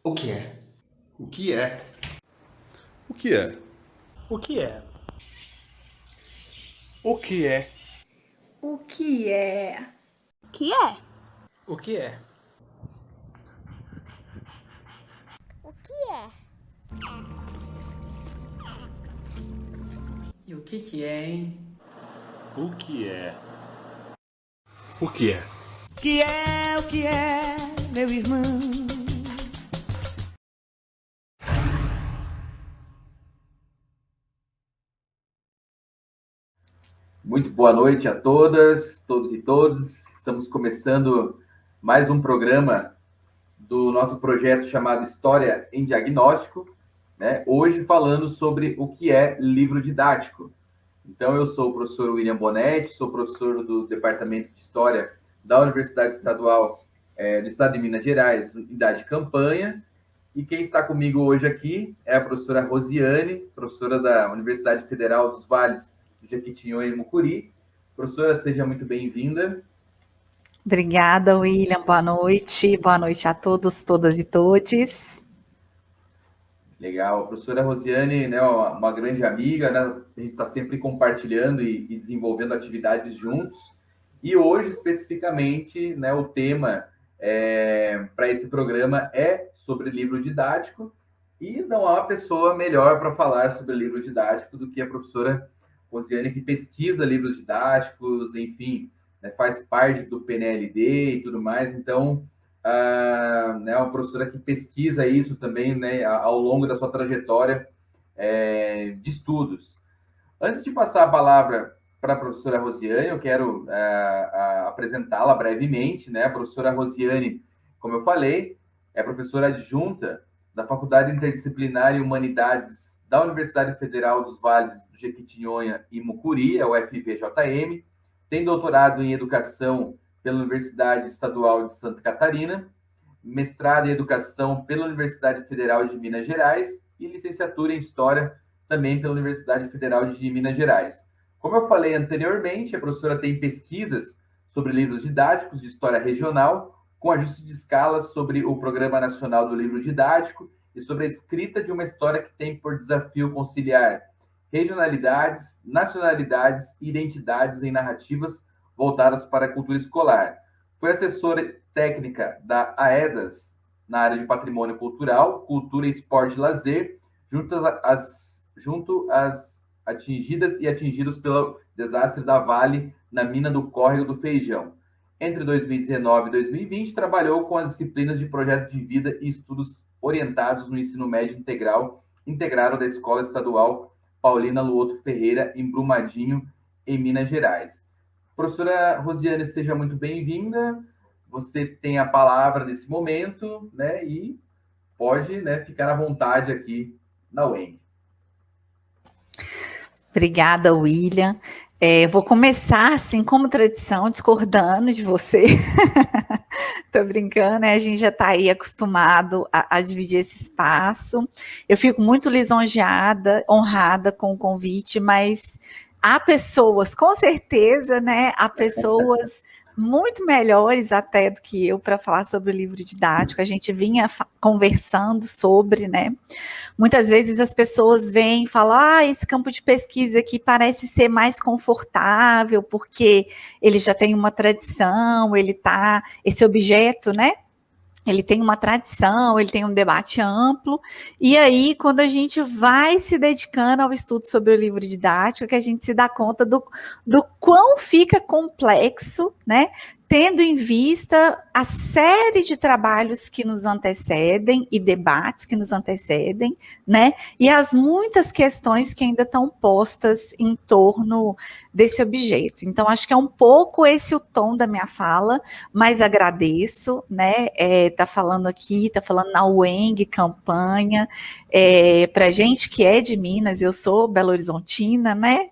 O que é? O que é? O que é? O que é? O que é? O que é? Que é? O que é? O que é? E o que é, hein? O que é? O que é? O que é, meu irmão? Muito boa noite a todas, todos e todos. Estamos começando mais um programa do nosso projeto chamado História em Diagnóstico, né? Hoje falando sobre o que é livro didático. Então, eu sou o professor William Bonetti, sou professor do Departamento de História da Universidade Estadual do Estado de Minas Gerais, unidade Campanha, e quem está comigo hoje aqui é a professora Rosiane, professora da Universidade Federal dos Vales do Jequitinhonha e Mucuri. Professora, seja muito bem-vinda. Obrigada, William. Boa noite. Boa noite a todos, todas e todes. Legal. A professora Rosiane, né, uma grande amiga, né? A gente está sempre compartilhando e desenvolvendo atividades juntos. E hoje, especificamente, né, o tema para esse programa é sobre livro didático. E não há uma pessoa melhor para falar sobre livro didático do que a professora Rosiane, que pesquisa livros didáticos, enfim, né, faz parte do PNLD e tudo mais. Então, né, uma professora que pesquisa isso também, né, ao longo da sua trajetória de estudos. Antes de passar a palavra para a professora Rosiane, eu quero apresentá-la brevemente, né? A professora Rosiane, como eu falei, é professora adjunta da Faculdade Interdisciplinar em Humanidades da Universidade Federal dos Vales do Jequitinhonha e Mucuri, a UFVJM, tem doutorado em Educação pela Universidade Estadual de Santa Catarina, mestrado em Educação pela Universidade Federal de Minas Gerais e licenciatura em História também pela Universidade Federal de Minas Gerais. Como eu falei anteriormente, a professora tem pesquisas sobre livros didáticos de história regional, com ajuste de escala sobre o Programa Nacional do Livro Didático e sobre a escrita de uma história que tem por desafio conciliar regionalidades, nacionalidades e identidades em narrativas voltadas para a cultura escolar. Foi assessora técnica da AEDAS na área de patrimônio cultural, cultura, esporte e lazer, junto às atingidas e atingidos pelo desastre da Vale na mina do Córrego do Feijão. Entre 2019 e 2020, trabalhou com as disciplinas de projeto de vida e estudos orientados no ensino médio integral, integrado da Escola Estadual Paulina Luoto Ferreira, em Brumadinho, em Minas Gerais. Professora Rosiane, seja muito bem-vinda. Você tem a palavra nesse momento, né? E pode, né, ficar à vontade aqui na UENG. Obrigada, William. Vou começar, assim, como tradição, discordando de você. Tô brincando, né? A gente já está aí acostumado a dividir esse espaço. Eu fico muito lisonjeada, honrada com o convite, mas há pessoas, com certeza, né? Há pessoas muito melhores até do que eu para falar sobre o livro didático. A gente vinha conversando sobre, né? Muitas vezes as pessoas vêm e falam, esse campo de pesquisa aqui parece ser mais confortável, porque ele já tem uma tradição, esse objeto, né? Ele tem uma tradição, ele tem um debate amplo, e aí, quando a gente vai se dedicando ao estudo sobre o livro didático, que a gente se dá conta do quão fica complexo, né? Tendo em vista a série de trabalhos que nos antecedem e debates que nos antecedem, né? E as muitas questões que ainda estão postas em torno desse objeto. Então, acho que é um pouco esse o tom da minha fala, mas agradeço, né? Tá falando aqui, tá falando na UENG, campanha, para gente que é de Minas, eu sou belo-horizontina, né?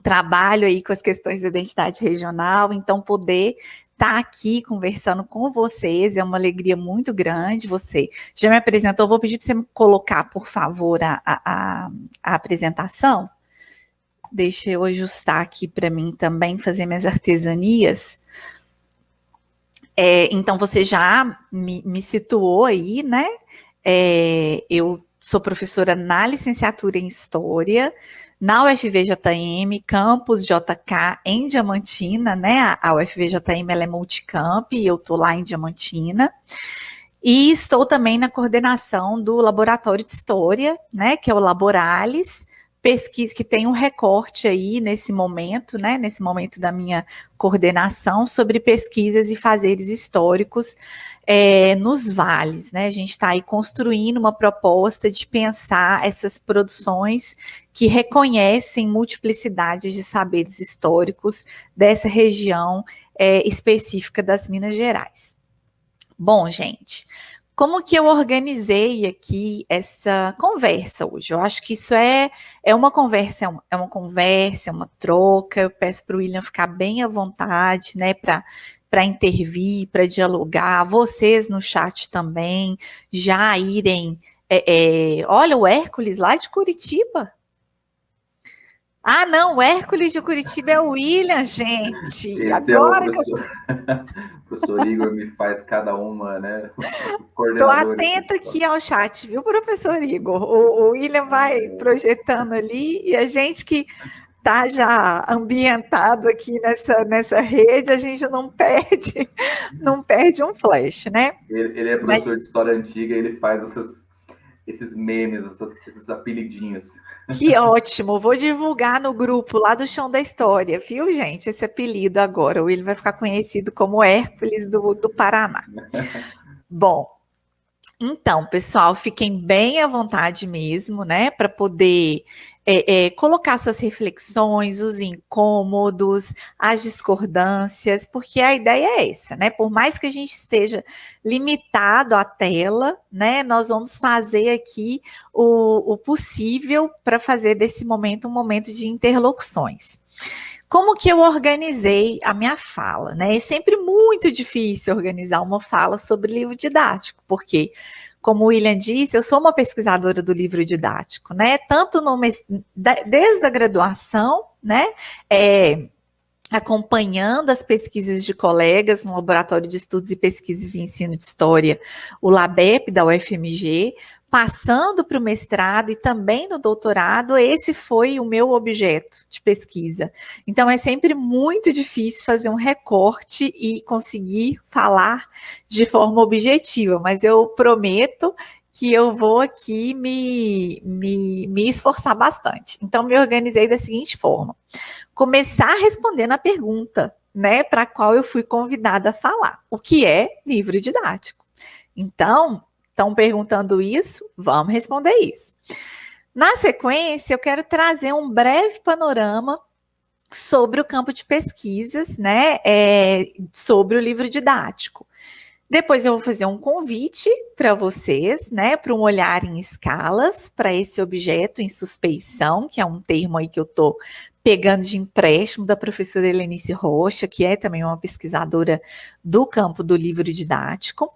Trabalho aí com as questões da identidade regional, então poder estar aqui conversando com vocês é uma alegria muito grande. Você já me apresentou, vou pedir para você me colocar, por favor, a apresentação. Deixa eu ajustar aqui para mim também, fazer minhas artesanias. Então, você já me situou aí, né? Eu sou professora na licenciatura em História, na UFVJM, campus JK em Diamantina, né? A UFVJM ela é multicamp e eu estou lá em Diamantina. E estou também na coordenação do Laboratório de História, né? Que é o Laboralis, pesquisa que tem um recorte aí nesse momento, né? Nesse momento da minha coordenação sobre pesquisas e fazeres históricos nos vales, né? A gente está aí construindo uma proposta de pensar essas produções que reconhecem multiplicidades de saberes históricos dessa região específica das Minas Gerais. Bom, gente, como que eu organizei aqui essa conversa hoje? Eu acho que isso é uma conversa, é uma troca. Eu peço para o William ficar bem à vontade, né, para intervir, para dialogar, vocês no chat também, já irem. Olha, o Hércules lá de Curitiba. Ah, não, o Hércules de Curitiba é o William, gente. Esse agora é o professor, o professor Igor me faz cada uma, né? Estou atenta aqui ao chat, viu, professor Igor? O William vai projetando ali e a gente que está já ambientado aqui nessa rede, a gente não perde um flash, né? Ele é professor de história antiga e ele faz esses memes, esses apelidinhos. Que ótimo, vou divulgar no grupo lá do Chão da História, viu, gente? Esse apelido agora, o William vai ficar conhecido como Hércules do Paraná. Bom, então, pessoal, fiquem bem à vontade mesmo, né, para poder colocar suas reflexões, os incômodos, as discordâncias, porque a ideia é essa, né? Por mais que a gente esteja limitado à tela, né, nós vamos fazer aqui o possível para fazer desse momento um momento de interlocuções. Como que eu organizei a minha fala, né? É sempre muito difícil organizar uma fala sobre livro didático, porque, como o William disse, eu sou uma pesquisadora do livro didático, né? Tanto desde a graduação, né? Acompanhando as pesquisas de colegas no Laboratório de Estudos e Pesquisas e Ensino de História, o LABEP da UFMG, passando para o mestrado e também no doutorado, esse foi o meu objeto de pesquisa. Então, é sempre muito difícil fazer um recorte e conseguir falar de forma objetiva, mas eu prometo que eu vou aqui me esforçar bastante. Então, me organizei da seguinte forma. Começar respondendo a pergunta, né, para a qual eu fui convidada a falar. O que é livro didático? Então, estão perguntando isso? Vamos responder isso. Na sequência, eu quero trazer um breve panorama sobre o campo de pesquisas, né, sobre o livro didático. Depois eu vou fazer um convite para vocês, né, para um olhar em escalas, para esse objeto em suspeição, que é um termo aí que eu estou pegando de empréstimo da professora Helenice Rocha, que é também uma pesquisadora do campo do livro didático,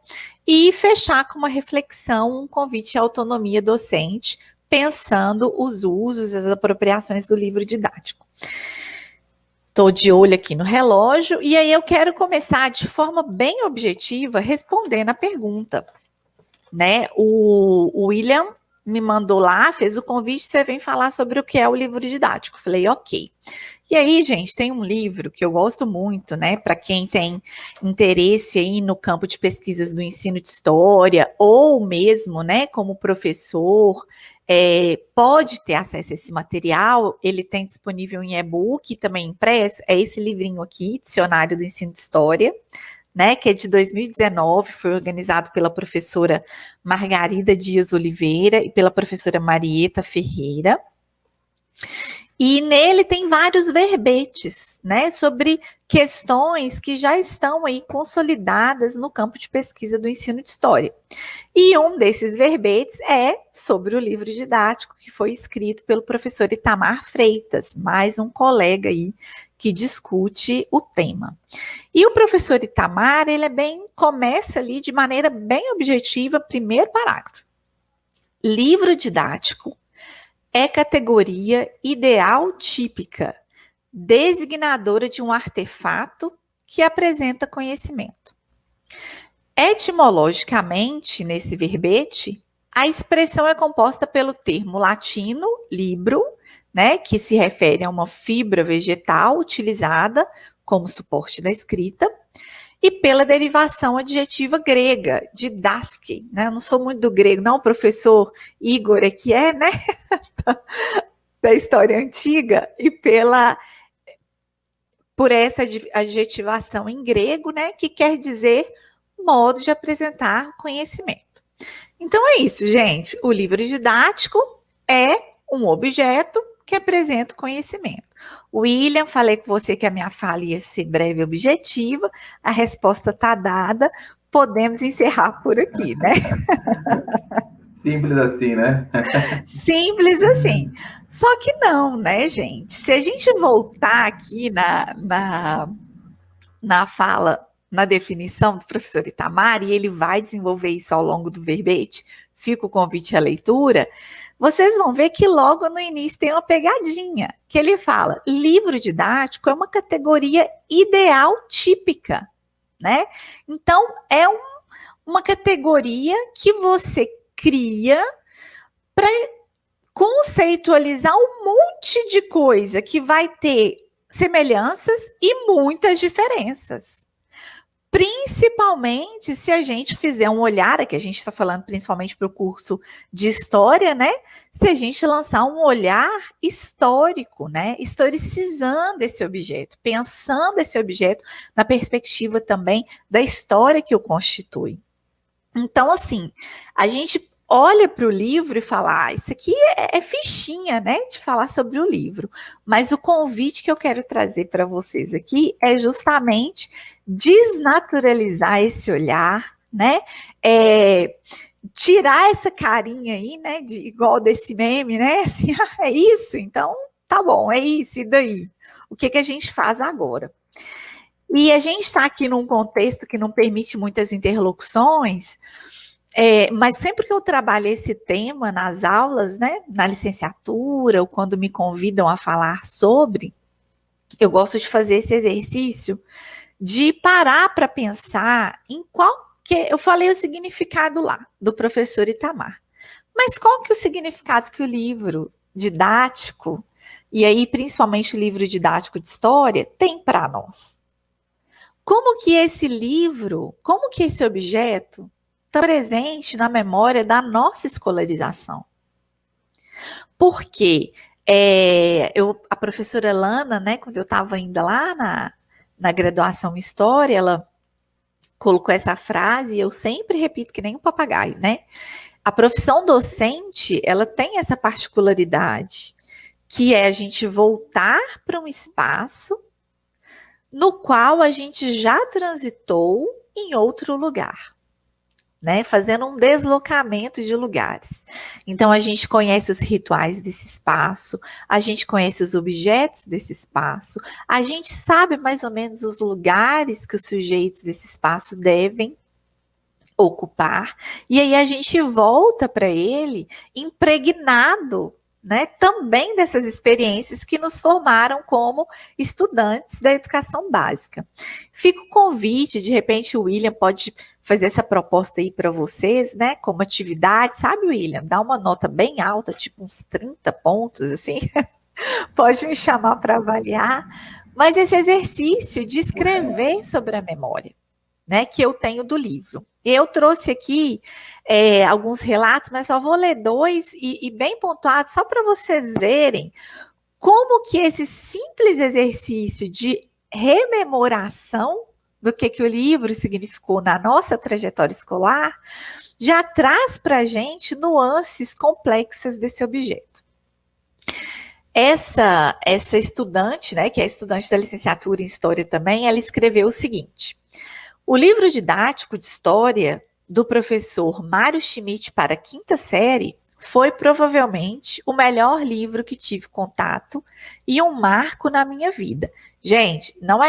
e fechar com uma reflexão, um convite à autonomia docente, pensando os usos, as apropriações do livro didático. Estou de olho aqui no relógio, e aí eu quero começar de forma bem objetiva, respondendo a pergunta, né? O William me mandou lá, fez o convite, você vem falar sobre o que é o livro didático. Falei, ok. E aí, gente, tem um livro que eu gosto muito, né, para quem tem interesse aí no campo de pesquisas do ensino de história, ou mesmo, né, como professor, pode ter acesso a esse material. Ele tem disponível em e-book, também impresso, é esse livrinho aqui, Dicionário do Ensino de História, né, que é de 2019, foi organizado pela professora Margarida Dias Oliveira e pela professora Marieta Ferreira. E nele tem vários verbetes, né, sobre questões que já estão aí consolidadas no campo de pesquisa do ensino de história. E um desses verbetes é sobre o livro didático, que foi escrito pelo professor Itamar Freitas, mais um colega aí que discute o tema. E o professor Itamar, ele começa ali de maneira bem objetiva, primeiro parágrafo. Livro didático é categoria ideal típica, designadora de um artefato que apresenta conhecimento. Etimologicamente, nesse verbete, a expressão é composta pelo termo latino libro, né, que se refere a uma fibra vegetal utilizada como suporte da escrita, e pela derivação adjetiva grega, didaske, né? Eu não sou muito do grego, não, o professor Igor aqui é, né? Da história antiga, e por essa adjetivação em grego, né, que quer dizer modo de apresentar conhecimento. Então é isso, gente. O livro didático é um objeto que apresenta o conhecimento. William, falei com você que a minha fala ia ser breve e objetiva. A resposta está dada. Podemos encerrar por aqui, né? Simples assim, né? Simples assim. Só que não, né, gente? Se a gente voltar aqui na fala, na definição do professor Itamar, e ele vai desenvolver isso ao longo do verbete, fica o convite à leitura, vocês vão ver que logo no início tem uma pegadinha, que ele fala, livro didático é uma categoria ideal típica, né? Então, é uma categoria que você cria para conceitualizar um monte de coisa que vai ter semelhanças e muitas diferenças. Principalmente se a gente fizer um olhar, aqui a gente está falando principalmente para o curso de História, né? Se a gente lançar um olhar histórico, né? Historicizando esse objeto, pensando esse objeto na perspectiva também da história que o constitui. Então, assim, a gente olha para o livro e fala, isso aqui é fichinha, né, de falar sobre o livro. Mas o convite que eu quero trazer para vocês aqui é justamente desnaturalizar esse olhar, né, tirar essa carinha aí, né, igual desse meme, né, assim, é isso, então tá bom, é isso, e daí? O que a gente faz agora? E a gente está aqui num contexto que não permite muitas interlocuções, mas sempre que eu trabalho esse tema nas aulas, né, na licenciatura, ou quando me convidam a falar sobre, eu gosto de fazer esse exercício de parar para pensar em eu falei o significado lá, do professor Itamar, mas qual que é o significado que o livro didático, e aí principalmente o livro didático de história, tem para nós? Como que esse livro, como que esse objeto está presente na memória da nossa escolarização? Porque a professora Lana, né, quando eu estava ainda lá na graduação em História, ela colocou essa frase, e eu sempre repito que nem um papagaio, né? A profissão docente, ela tem essa particularidade, que é a gente voltar para um espaço no qual a gente já transitou em outro lugar, né? Fazendo um deslocamento de lugares. Então, a gente conhece os rituais desse espaço, a gente conhece os objetos desse espaço, a gente sabe mais ou menos os lugares que os sujeitos desse espaço devem ocupar, e aí a gente volta para ele impregnado, né, também dessas experiências que nos formaram como estudantes da educação básica. Fica o convite, de repente o William pode fazer essa proposta aí para vocês, né, como atividade, sabe, William? Dá uma nota bem alta, tipo uns 30 pontos, assim, pode me chamar para avaliar, mas esse exercício de escrever sobre a memória, né, que eu tenho do livro. Eu trouxe aqui alguns relatos, mas só vou ler 2 e bem pontuados, só para vocês verem como que esse simples exercício de rememoração do que o livro significou na nossa trajetória escolar já traz para a gente nuances complexas desse objeto. Essa estudante, né, que é estudante da licenciatura em História também, ela escreveu o seguinte: o livro didático de História do professor Mário Schmidt para a 5ª série foi provavelmente o melhor livro que tive contato e um marco na minha vida. Gente, não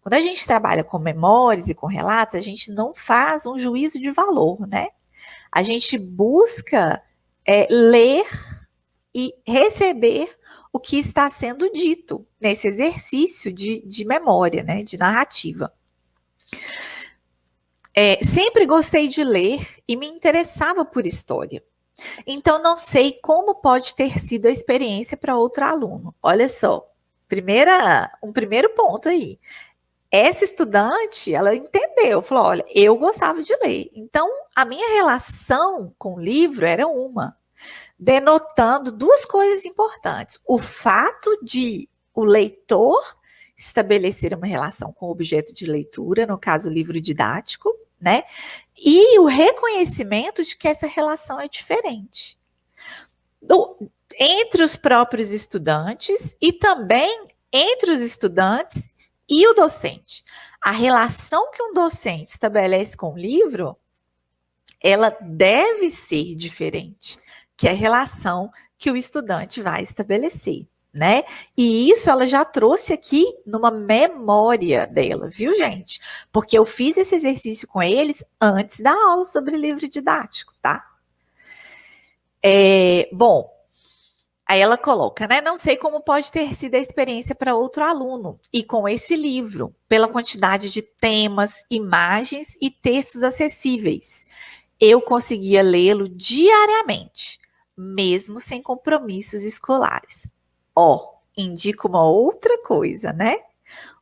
quando a gente trabalha com memórias e com relatos, a gente não faz um juízo de valor, né? A gente busca ler e receber o que está sendo dito nesse exercício de memória, né? De narrativa. Sempre gostei de ler e me interessava por história. Então, não sei como pode ter sido a experiência para outro aluno. Olha só, um primeiro ponto aí. Essa estudante, ela entendeu, falou, olha, eu gostava de ler. Então, a minha relação com o livro era uma, denotando duas coisas importantes. O fato de o leitor estabelecer uma relação com o objeto de leitura, no caso, o livro didático, né? E o reconhecimento de que essa relação é diferente. Entre os próprios estudantes e também entre os estudantes e o docente. A relação que um docente estabelece com o livro, ela deve ser diferente que a relação que o estudante vai estabelecer, né? E isso ela já trouxe aqui numa memória dela, viu, gente? Porque eu fiz esse exercício com eles antes da aula sobre livro didático, tá? Bom, aí ela coloca, né? Não sei como pode ter sido a experiência para outro aluno. E com esse livro, pela quantidade de temas, imagens e textos acessíveis, eu conseguia lê-lo diariamente, mesmo sem compromissos escolares. Indica uma outra coisa, né?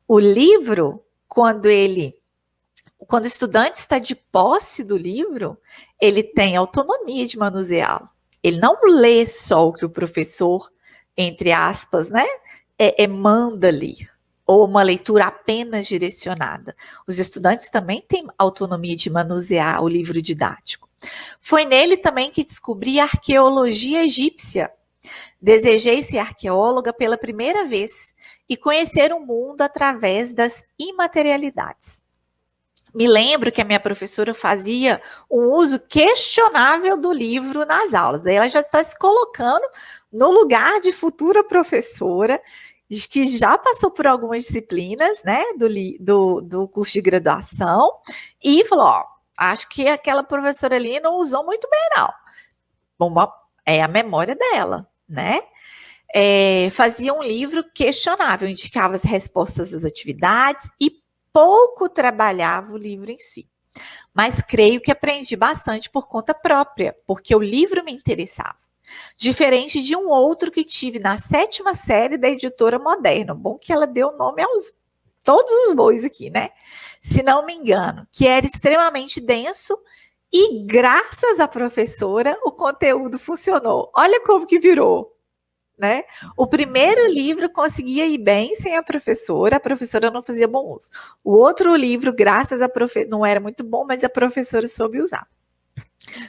O livro, quando o estudante está de posse do livro, ele tem autonomia de manuseá-lo. Ele não lê só o que o professor, entre aspas, né, manda ler, ou uma leitura apenas direcionada. Os estudantes também têm autonomia de manusear o livro didático. Foi nele também que descobri a arqueologia egípcia. Desejei ser arqueóloga pela primeira vez e conhecer o mundo através das imaterialidades. Me lembro que a minha professora fazia um uso questionável do livro nas aulas. Daí ela já está se colocando no lugar de futura professora, que já passou por algumas disciplinas, né, do curso de graduação, e falou, acho que aquela professora ali não usou muito bem, não. Bom, é a memória dela, né? Fazia um livro questionável, indicava as respostas das atividades e pouco trabalhava o livro em si. Mas creio que aprendi bastante por conta própria, porque o livro me interessava. Diferente de um outro que tive na 7ª série da Editora Moderna. Bom que ela deu nome aos todos os bois aqui, né? Se não me engano, que era extremamente denso e graças à professora o conteúdo funcionou. Olha como que virou, né? O primeiro livro conseguia ir bem sem a professora não fazia bom uso. O outro livro, graças à professora, não era muito bom, mas a professora soube usar.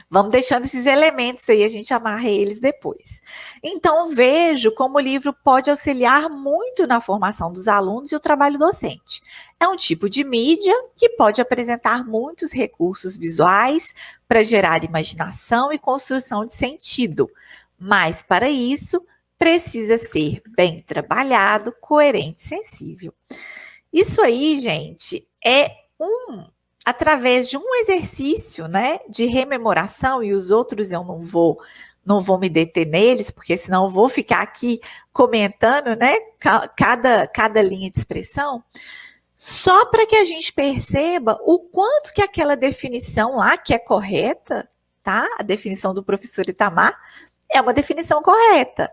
Vamos deixando esses elementos aí, a gente amarra eles depois. Então, vejo como o livro pode auxiliar muito na formação dos alunos e o trabalho docente. É um tipo de mídia que pode apresentar muitos recursos visuais para gerar imaginação e construção de sentido, mas para isso precisa ser bem trabalhado, coerente e sensível. Isso aí, gente, através de um exercício, né, de rememoração, e os outros eu não vou me deter neles, porque senão eu vou ficar aqui comentando, né, cada linha de expressão, só para que a gente perceba o quanto que aquela definição lá, que é correta, tá? A definição do professor Itamar é uma definição correta,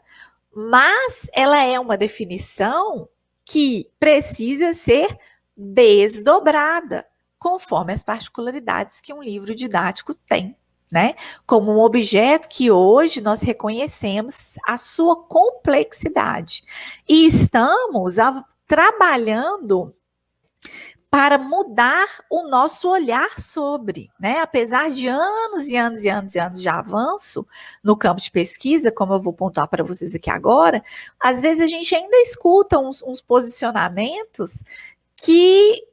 mas ela é uma definição que precisa ser desdobrada, conforme as particularidades que um livro didático tem, né? Como um objeto que hoje nós reconhecemos a sua complexidade. E estamos trabalhando para mudar o nosso olhar sobre, né? Apesar de anos e anos e anos e anos de avanço no campo de pesquisa, como eu vou pontuar para vocês aqui agora, às vezes a gente ainda escuta uns posicionamentos que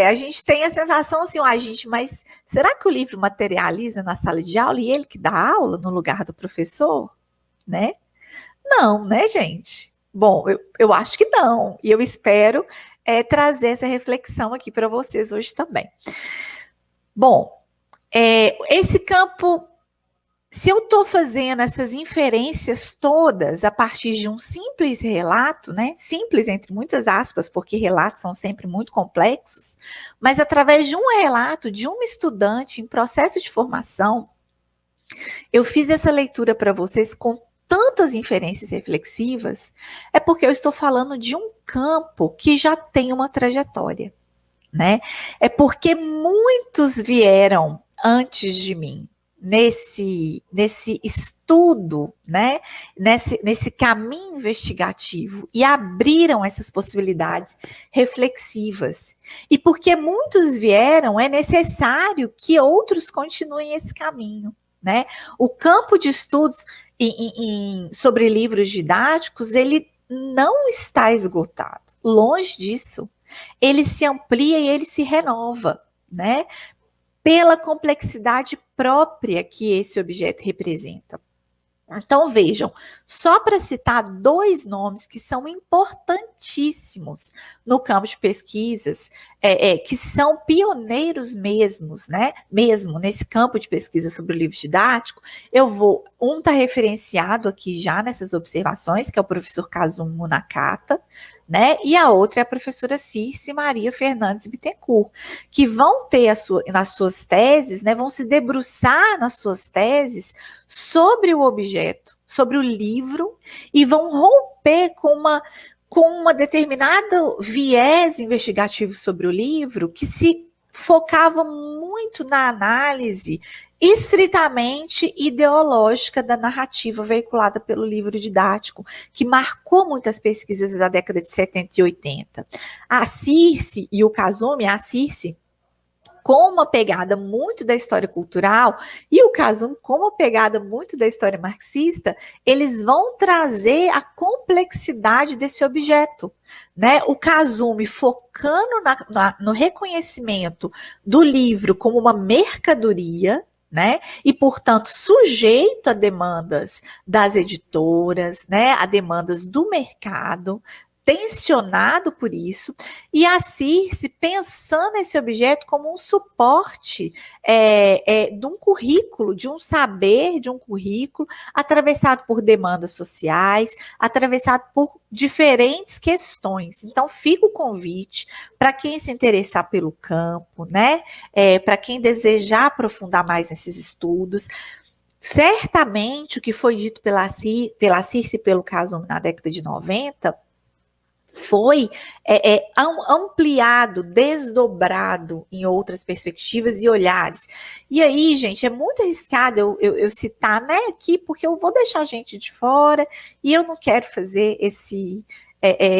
a gente tem a sensação assim, gente, mas será que o livro materializa na sala de aula e ele que dá aula no lugar do professor, né? Não, né, gente? Bom, eu acho que não, e eu espero trazer essa reflexão aqui para vocês hoje também. Bom, esse campo se eu estou fazendo essas inferências todas a partir de um simples relato, né? Simples entre muitas aspas, porque relatos são sempre muito complexos, mas através de um relato de uma estudante em processo de formação, eu fiz essa leitura para vocês com tantas inferências reflexivas, é porque eu estou falando de um campo que já tem uma trajetória, né? É porque muitos vieram antes de mim nesse estudo, né? Nesse caminho investigativo e abriram essas possibilidades reflexivas. E porque muitos vieram, é necessário que outros continuem esse caminho, né? O campo de estudos sobre livros didáticos, ele não está esgotado. Longe disso. Ele se amplia e ele se renova, né? Pela complexidade própria que esse objeto representa. Então, vejam, só para citar 2 nomes que são importantíssimos no campo de pesquisas, que são pioneiros mesmos, né? Mesmo nesse campo de pesquisa sobre o livro didático, um está referenciado aqui já nessas observações, que é o professor Kazumo Nakata, né? E a outra é a professora Circe Maria Fernandes Bittencourt, que vão ter nas suas teses, né? Vão se debruçar nas suas teses sobre o objeto, sobre o livro, e vão romper com uma determinada viés investigativo sobre o livro que se focava muito na análise estritamente ideológica da narrativa veiculada pelo livro didático, que marcou muitas pesquisas da década de 70 e 80. A Circe e o Kazumi, a Circe com uma pegada muito da história cultural e o Kazumi com uma pegada muito da história marxista, eles vão trazer a complexidade desse objeto, né? O Kazumi focando no reconhecimento do livro como uma mercadoria, né? E, portanto, sujeito a demandas das editoras, né? A demandas do mercado, tensionado por isso, e a Circe pensando esse objeto como um suporte de um currículo, de um saber, de um currículo, atravessado por demandas sociais, atravessado por diferentes questões. Então, fica o convite para quem se interessar pelo campo, né? Para quem desejar aprofundar mais nesses estudos. Certamente, o que foi dito pela Circe e pelo Kazumi na década de 90 foi ampliado, desdobrado em outras perspectivas e olhares. E aí, gente, é muito arriscado eu citar, né, aqui, porque eu vou deixar a gente de fora e eu não quero fazer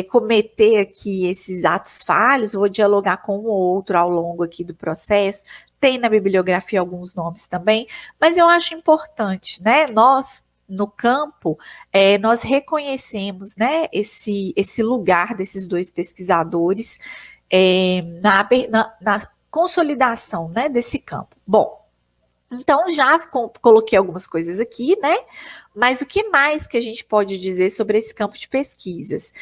cometer aqui esses atos falhos, vou dialogar com um ou outro ao longo aqui do processo. Tem na bibliografia alguns nomes também, mas eu acho importante, né, nós no campo, nós reconhecemos, né, esse lugar desses 2 pesquisadores na consolidação, né, desse campo. Bom, então já coloquei algumas coisas aqui, né, mas o que mais que a gente pode dizer sobre esse campo de pesquisas?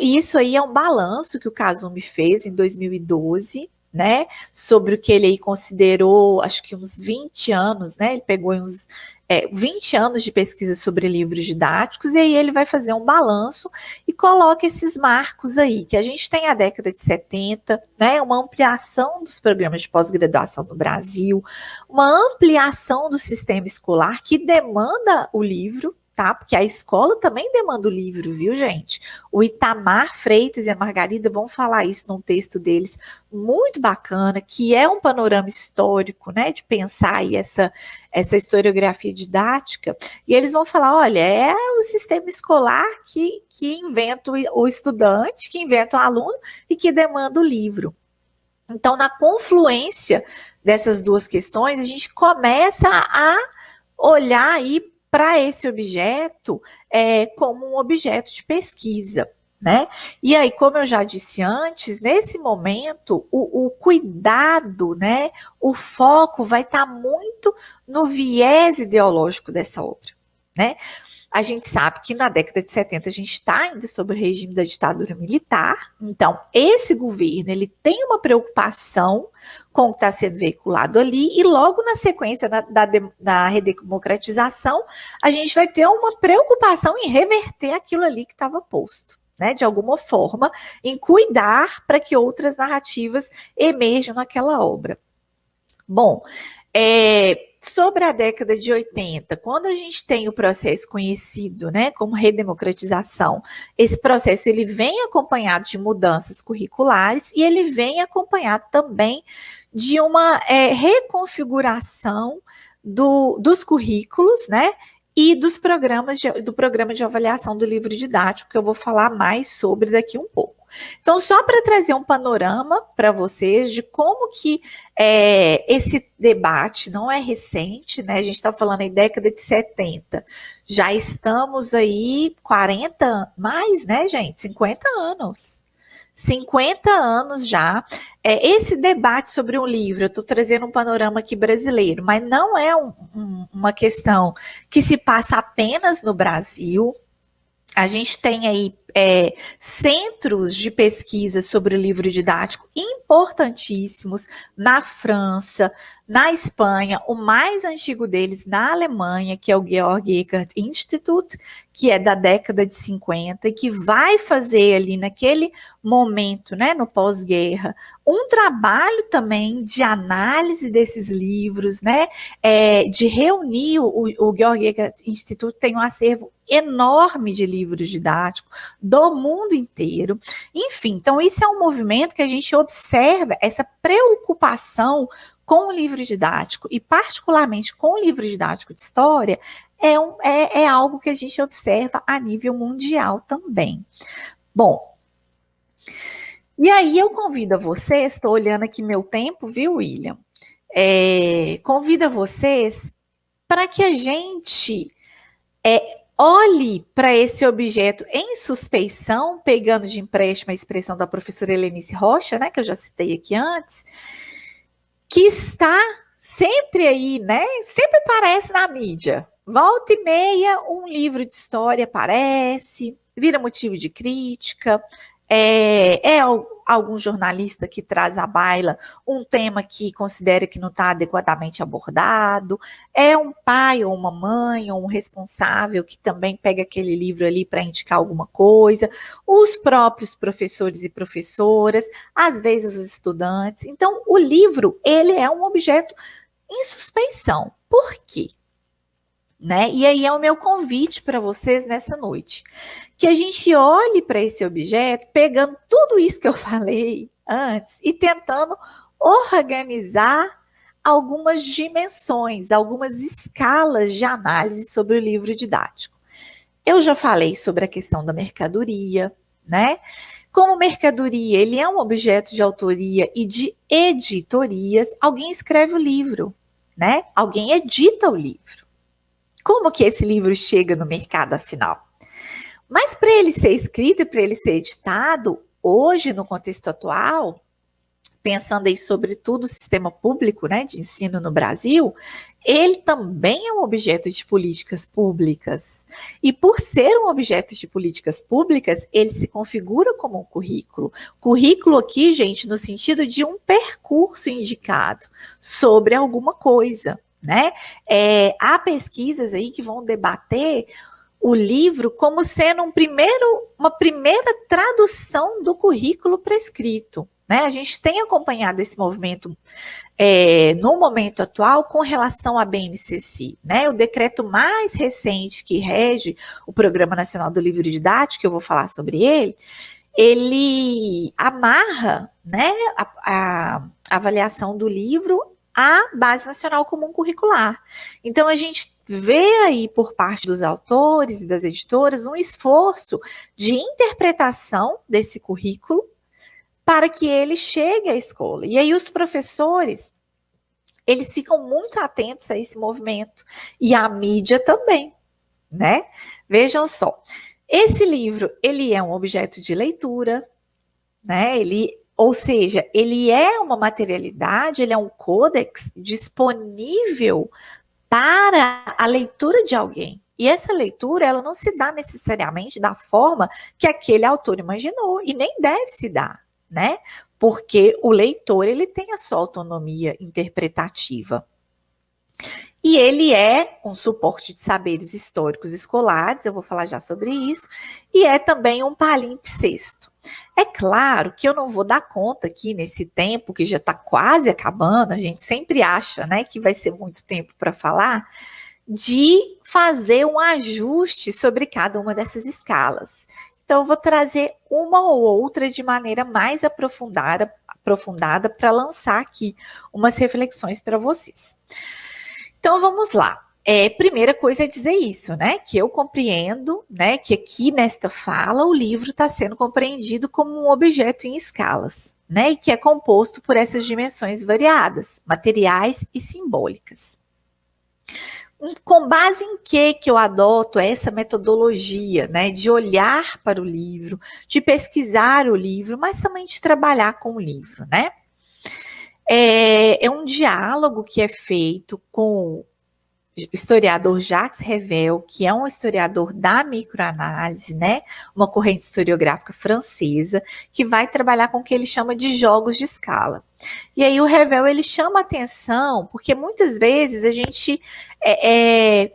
Isso aí é um balanço que o Kazumi fez em 2012, né, sobre o que ele aí considerou, acho que uns 20 anos, né, ele pegou uns 20 anos de pesquisa sobre livros didáticos, e aí ele vai fazer um balanço e coloca esses marcos aí, que a gente tem a década de 70, né, uma ampliação dos programas de pós-graduação no Brasil, uma ampliação do sistema escolar que demanda o livro, tá? Porque a escola também demanda o livro, viu, gente? O Itamar Freitas e a Margarida vão falar isso num texto deles muito bacana, que é um panorama histórico, né, de pensar aí essa historiografia didática, e eles vão falar, olha, é o sistema escolar que inventa o estudante, que inventa o aluno e que demanda o livro. Então, na confluência dessas 2 questões, a gente começa a olhar aí para esse objeto como um objeto de pesquisa, né? E aí, como eu já disse antes, nesse momento, o cuidado, né, o foco vai estar muito no viés ideológico dessa obra, né? a gente sabe que na década de 70 a gente está ainda sob o regime da ditadura militar, então esse governo ele tem uma preocupação com o que está sendo veiculado ali, e logo na sequência da redemocratização, a gente vai ter uma preocupação em reverter aquilo ali que estava posto, né, de alguma forma, em cuidar para que outras narrativas emerjam naquela obra. Bom, sobre a década de 80, quando a gente tem o processo conhecido, né, como redemocratização, esse processo ele vem acompanhado de mudanças curriculares e ele vem acompanhado também de uma reconfiguração dos currículos, né, e do programa de avaliação do livro didático, que eu vou falar mais sobre daqui um pouco. Então, só para trazer um panorama para vocês de como que esse debate não é recente, né? A gente está falando em década de 70, já estamos aí 40, mais, né, gente? 50 anos. 50 anos já, esse debate sobre um livro, eu estou trazendo um panorama aqui brasileiro, mas não é uma questão que se passa apenas no Brasil. A gente tem aí centros de pesquisa sobre o livro didático importantíssimos na França, na Espanha, o mais antigo deles na Alemanha, que é o Georg Eckert Institut, que é da década de 50 e que vai fazer ali naquele momento, né, no pós-guerra, um trabalho também de análise desses livros, né, de reunir o Georg Eckert Institut tem um acervo enorme de livros didáticos do mundo inteiro. Enfim, então isso é um movimento que a gente observa, essa preocupação com o livro didático, e particularmente com o livro didático de história, é algo que a gente observa a nível mundial também. Bom, e aí eu convido a vocês, estou olhando aqui meu tempo, viu, William? Convido a vocês para que a gente olhe para esse objeto em suspeição, pegando de empréstimo a expressão da professora Helenice Rocha, né, que eu já citei aqui antes, que está sempre aí, né, sempre aparece na mídia. Volta e meia, um livro de história aparece, vira motivo de crítica, algum jornalista que traz à baila um tema que considera que não está adequadamente abordado, é um pai ou uma mãe ou um responsável que também pega aquele livro ali para indicar alguma coisa, os próprios professores e professoras, às vezes os estudantes. Então, o livro, ele é um objeto em suspeição. Por quê? Né? E aí é o meu convite para vocês nessa noite, que a gente olhe para esse objeto, pegando tudo isso que eu falei antes e tentando organizar algumas dimensões, algumas escalas de análise sobre o livro didático. Eu já falei sobre a questão da mercadoria, né? Como mercadoria, ele é um objeto de autoria e de editorias, alguém escreve o livro, né? Alguém edita o livro. Como que esse livro chega no mercado, afinal? Mas para ele ser escrito e para ele ser editado, hoje, no contexto atual, pensando aí sobretudo o sistema público, né, de ensino no Brasil, ele também é um objeto de políticas públicas. E por ser um objeto de políticas públicas, ele se configura como um currículo. Currículo aqui, gente, no sentido de um percurso indicado sobre alguma coisa, né? Há pesquisas aí que vão debater o livro como sendo uma primeira tradução do currículo prescrito, né? A gente tem acompanhado esse movimento no momento atual com relação à BNCC, né? O decreto mais recente que rege o Programa Nacional do Livro Didático, que eu vou falar sobre ele amarra, né, a avaliação do livro à Base Nacional Comum Curricular. Então, a gente vê aí por parte dos autores e das editoras um esforço de interpretação desse currículo para que ele chegue à escola. E aí os professores, eles ficam muito atentos a esse movimento. E a mídia também, né? Vejam só, esse livro, ele é um objeto de leitura, né? Ou seja, ele é uma materialidade, ele é um códex disponível para a leitura de alguém. E essa leitura, ela não se dá necessariamente da forma que aquele autor imaginou, e nem deve se dar, né? Porque o leitor, ele tem a sua autonomia interpretativa. E ele é um suporte de saberes históricos escolares, eu vou falar já sobre isso, e é também um palimpsesto. É claro que eu não vou dar conta aqui nesse tempo que já está quase acabando, a gente sempre acha, né, que vai ser muito tempo para falar, de fazer um ajuste sobre cada uma dessas escalas. Então, eu vou trazer uma ou outra de maneira mais aprofundada para lançar aqui umas reflexões para vocês. Então, vamos lá. Primeira coisa é dizer isso, né? Que eu compreendo, né? Que aqui nesta fala o livro está sendo compreendido como um objeto em escalas, né? E que é composto por essas dimensões variadas, materiais e simbólicas. Com base em que eu adoto essa metodologia, né, de olhar para o livro, de pesquisar o livro, mas também de trabalhar com o livro, né? É um diálogo que é feito com o historiador Jacques Revel, que é um historiador da microanálise, né? Uma corrente historiográfica francesa, que vai trabalhar com o que ele chama de jogos de escala. E aí o Revel, ele chama atenção, porque muitas vezes a gente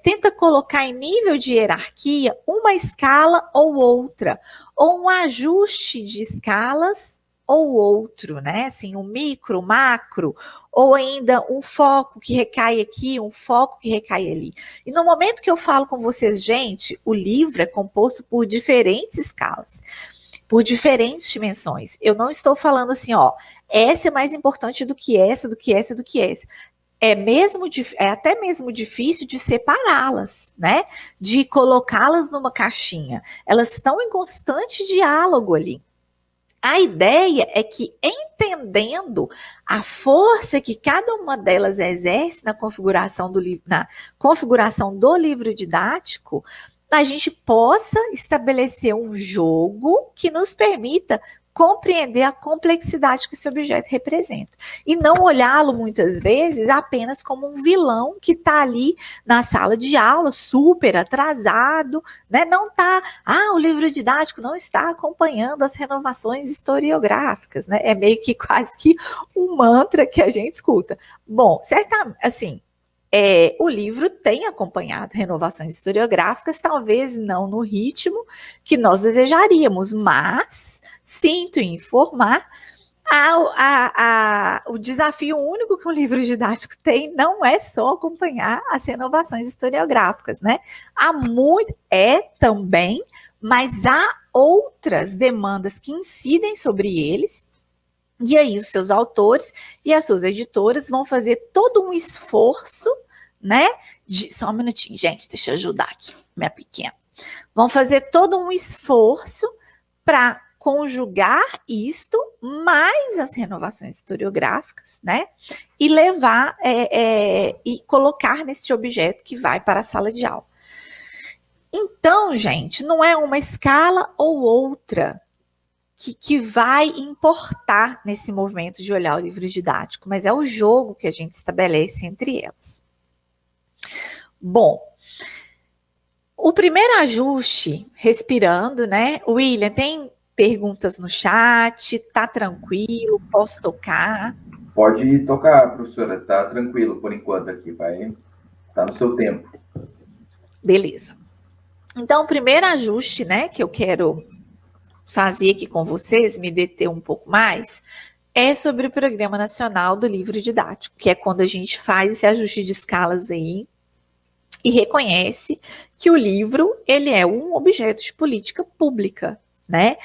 tenta colocar em nível de hierarquia uma escala ou outra, ou um ajuste de escalas ou outro, né? Assim, um micro, macro, ou ainda um foco que recai aqui, um foco que recai ali. E no momento que eu falo com vocês, gente, o livro é composto por diferentes escalas, por diferentes dimensões. Eu não estou falando assim, ó, essa é mais importante do que essa, do que essa, do que essa. É até mesmo difícil de separá-las, né? De colocá-las numa caixinha. Elas estão em constante diálogo ali. A ideia é que, entendendo a força que cada uma delas exerce na configuração do livro didático, a gente possa estabelecer um jogo que nos permita compreender a complexidade que esse objeto representa. E não olhá-lo, muitas vezes, apenas como um vilão que está ali na sala de aula, super atrasado, né? Não está, o livro didático não está acompanhando as renovações historiográficas, né? É meio que quase que um mantra que a gente escuta. Bom, certamente, assim, o livro tem acompanhado renovações historiográficas, talvez não no ritmo que nós desejaríamos, mas sinto em informar, o desafio único que um livro didático tem não é só acompanhar as renovações historiográficas, né? Também, mas há outras demandas que incidem sobre eles. E aí os seus autores e as suas editoras vão fazer todo um esforço, né? Só um minutinho, gente, deixa eu ajudar aqui, minha pequena. Vão fazer todo um esforço para conjugar isto mais as renovações historiográficas, né? E levar e colocar nesse objeto que vai para a sala de aula. Então, gente, não é uma escala ou outra que vai importar nesse movimento de olhar o livro didático, mas é o jogo que a gente estabelece entre elas. Bom, o primeiro ajuste, respirando, né? William, tem perguntas no chat? Tá tranquilo? Posso tocar? Pode tocar, professora, tá tranquilo por enquanto aqui, tá no seu tempo. Beleza. Então, o primeiro ajuste, né, que eu quero fazer aqui com vocês, me deter um pouco mais, é sobre o Programa Nacional do Livro Didático, que é quando a gente faz esse ajuste de escalas aí e reconhece que o livro, ele é um objeto de política pública, né?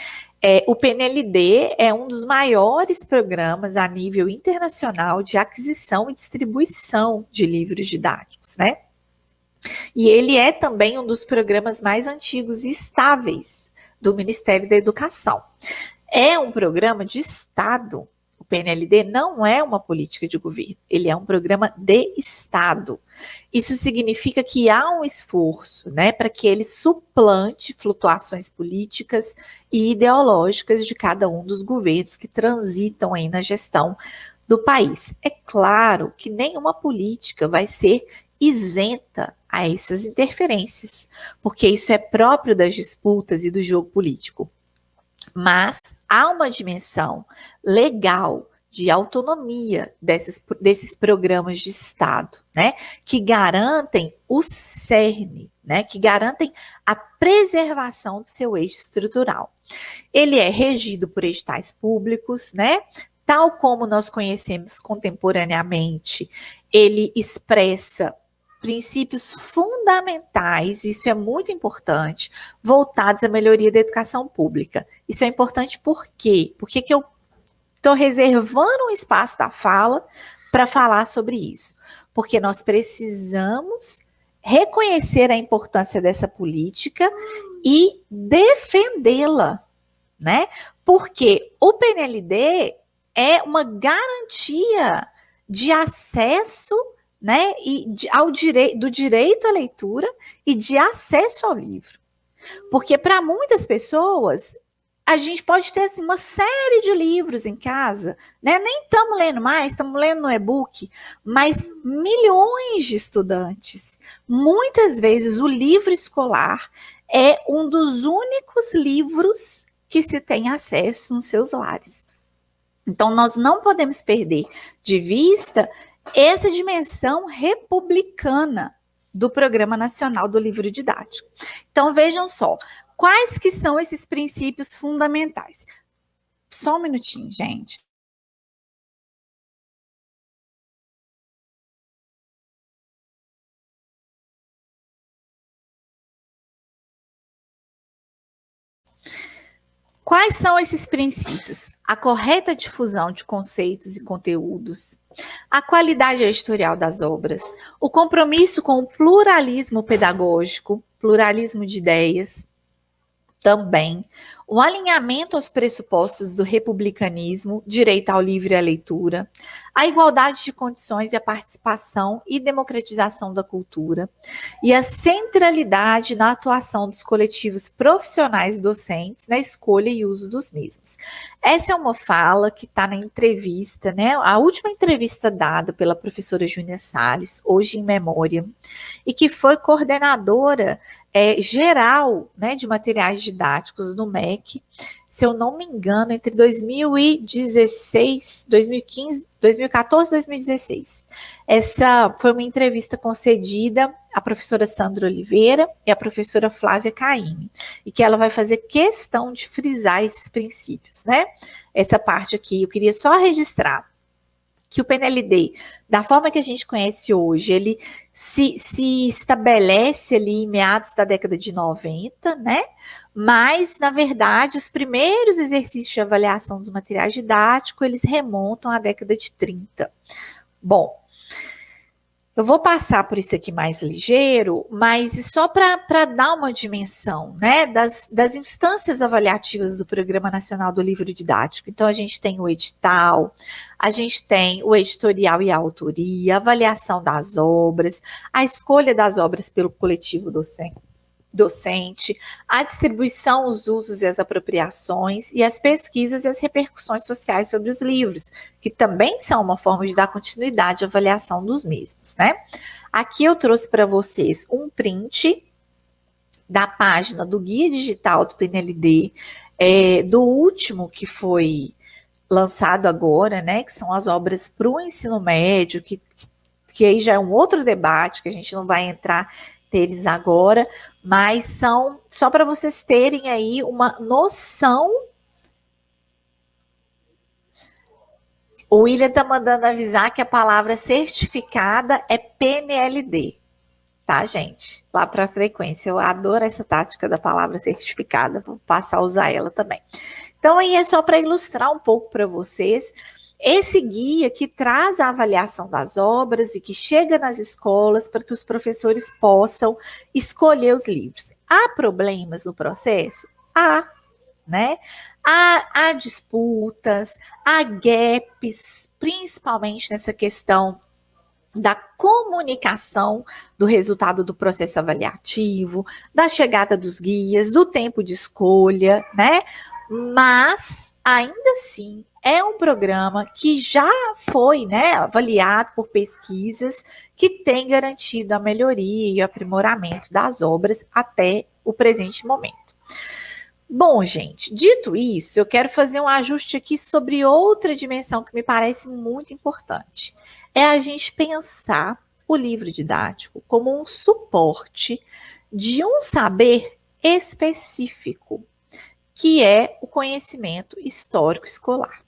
O PNLD é um dos maiores programas a nível internacional de aquisição e distribuição de livros didáticos, né? E ele é também um dos programas mais antigos e estáveis do Ministério da Educação. É um programa de Estado. O PNLD não é uma política de governo, ele é um programa de Estado. Isso significa que há um esforço, né, para que ele suplante flutuações políticas e ideológicas de cada um dos governos que transitam aí na gestão do país. É claro que nenhuma política vai ser isenta a essas interferências, porque isso é próprio das disputas e do jogo político. Mas há uma dimensão legal de autonomia desses programas de Estado, né, que garantem o cerne, né, que garantem a preservação do seu eixo estrutural. Ele é regido por editais públicos, né, tal como nós conhecemos contemporaneamente, ele expressa princípios fundamentais, isso é muito importante, voltados à melhoria da educação pública. Isso é importante por quê? Por que eu estou reservando um espaço da fala para falar sobre isso? Porque nós precisamos reconhecer a importância dessa política e defendê-la, né? Porque o PNLD é uma garantia de acesso, né, do direito à leitura e de acesso ao livro. Porque para muitas pessoas, a gente pode ter assim, uma série de livros em casa, né? Nem estamos lendo mais, estamos lendo no e-book, mas milhões de estudantes, muitas vezes o livro escolar é um dos únicos livros que se tem acesso nos seus lares. Então, nós não podemos perder de vista essa dimensão republicana do Programa Nacional do Livro Didático. Então, vejam só, quais que são esses princípios fundamentais? Só um minutinho, gente. Quais são esses princípios? A correta difusão de conceitos e conteúdos, a qualidade editorial das obras, o compromisso com o pluralismo pedagógico, pluralismo de ideias, também o alinhamento aos pressupostos do republicanismo, direito ao livre e à leitura, a igualdade de condições e a participação e democratização da cultura, e a centralidade na atuação dos coletivos profissionais docentes na escolha e uso dos mesmos. Essa é uma fala que está na entrevista, né? A última entrevista dada pela professora Júnia Salles, hoje em memória, e que foi coordenadora geral, né, de materiais didáticos no MEC, se eu não me engano, entre 2016, 2015, 2014 e 2016. Essa foi uma entrevista concedida à professora Sandra Oliveira e à professora Flávia Caymmi, e que ela vai fazer questão de frisar esses princípios, né? Essa parte aqui, eu queria só registrar que o PNLD, da forma que a gente conhece hoje, ele se estabelece ali em meados da década de 90, né? Mas, na verdade, os primeiros exercícios de avaliação dos materiais didáticos, eles remontam à década de 30. Bom, eu vou passar por isso aqui mais ligeiro, mas só para dar uma dimensão, né, das instâncias avaliativas do Programa Nacional do Livro Didático. Então, a gente tem o edital, a gente tem o editorial e a autoria, a avaliação das obras, a escolha das obras pelo coletivo docente, a distribuição, os usos e as apropriações, e as pesquisas e as repercussões sociais sobre os livros, que também são uma forma de dar continuidade à avaliação dos mesmos, né? Aqui eu trouxe para vocês um print da página do Guia Digital do PNLD, do último que foi lançado agora, né? Que são as obras para o ensino médio, que aí já é um outro debate, que a gente não vai entrar deles agora, mas são só para vocês terem aí uma noção. O William está mandando avisar que a palavra certificada é PNLD, tá, gente? Lá para a frequência, eu adoro essa tática da palavra certificada, vou passar a usar ela também. Então, aí é só para ilustrar um pouco para vocês esse guia que traz a avaliação das obras e que chega nas escolas para que os professores possam escolher os livros. Há problemas no processo? Há, né? Há disputas, há gaps, principalmente nessa questão da comunicação do resultado do processo avaliativo, da chegada dos guias, do tempo de escolha, né? Mas, ainda assim, é um programa que já foi, né, avaliado por pesquisas que tem garantido a melhoria e o aprimoramento das obras até o presente momento. Bom, gente, dito isso, eu quero fazer um ajuste aqui sobre outra dimensão que me parece muito importante. É a gente pensar o livro didático como um suporte de um saber específico, que é o conhecimento histórico escolar.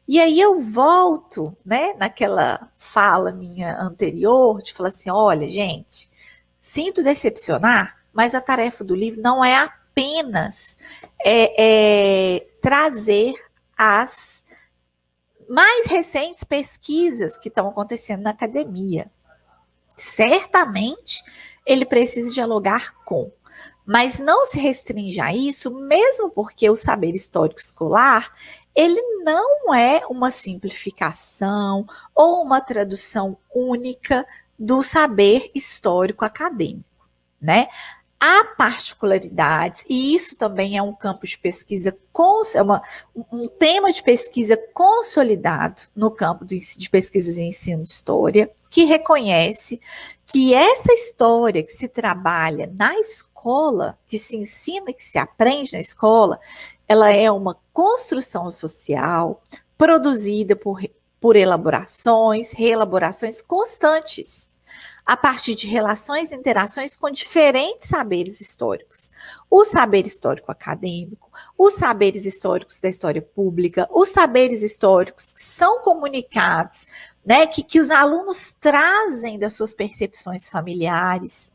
E aí eu volto, né, naquela fala minha anterior, de falar assim, olha, gente, sinto decepcionar, mas a tarefa do livro não é apenas trazer as mais recentes pesquisas que estão acontecendo na academia. Certamente, ele precisa dialogar com, mas não se restringe a isso, mesmo porque o saber histórico escolar, ele não é uma simplificação ou uma tradução única do saber histórico acadêmico, né? Há particularidades, e isso também é um campo de pesquisa, um tema de pesquisa consolidado no campo de pesquisas em ensino de história, que reconhece que essa história que se trabalha na escola, que se ensina, que se aprende na escola, ela é uma construção social produzida por elaborações, reelaborações constantes, a partir de relações e interações com diferentes saberes históricos. O saber histórico acadêmico, os saberes históricos da história pública, os saberes históricos que são comunicados, né, que os alunos trazem das suas percepções familiares,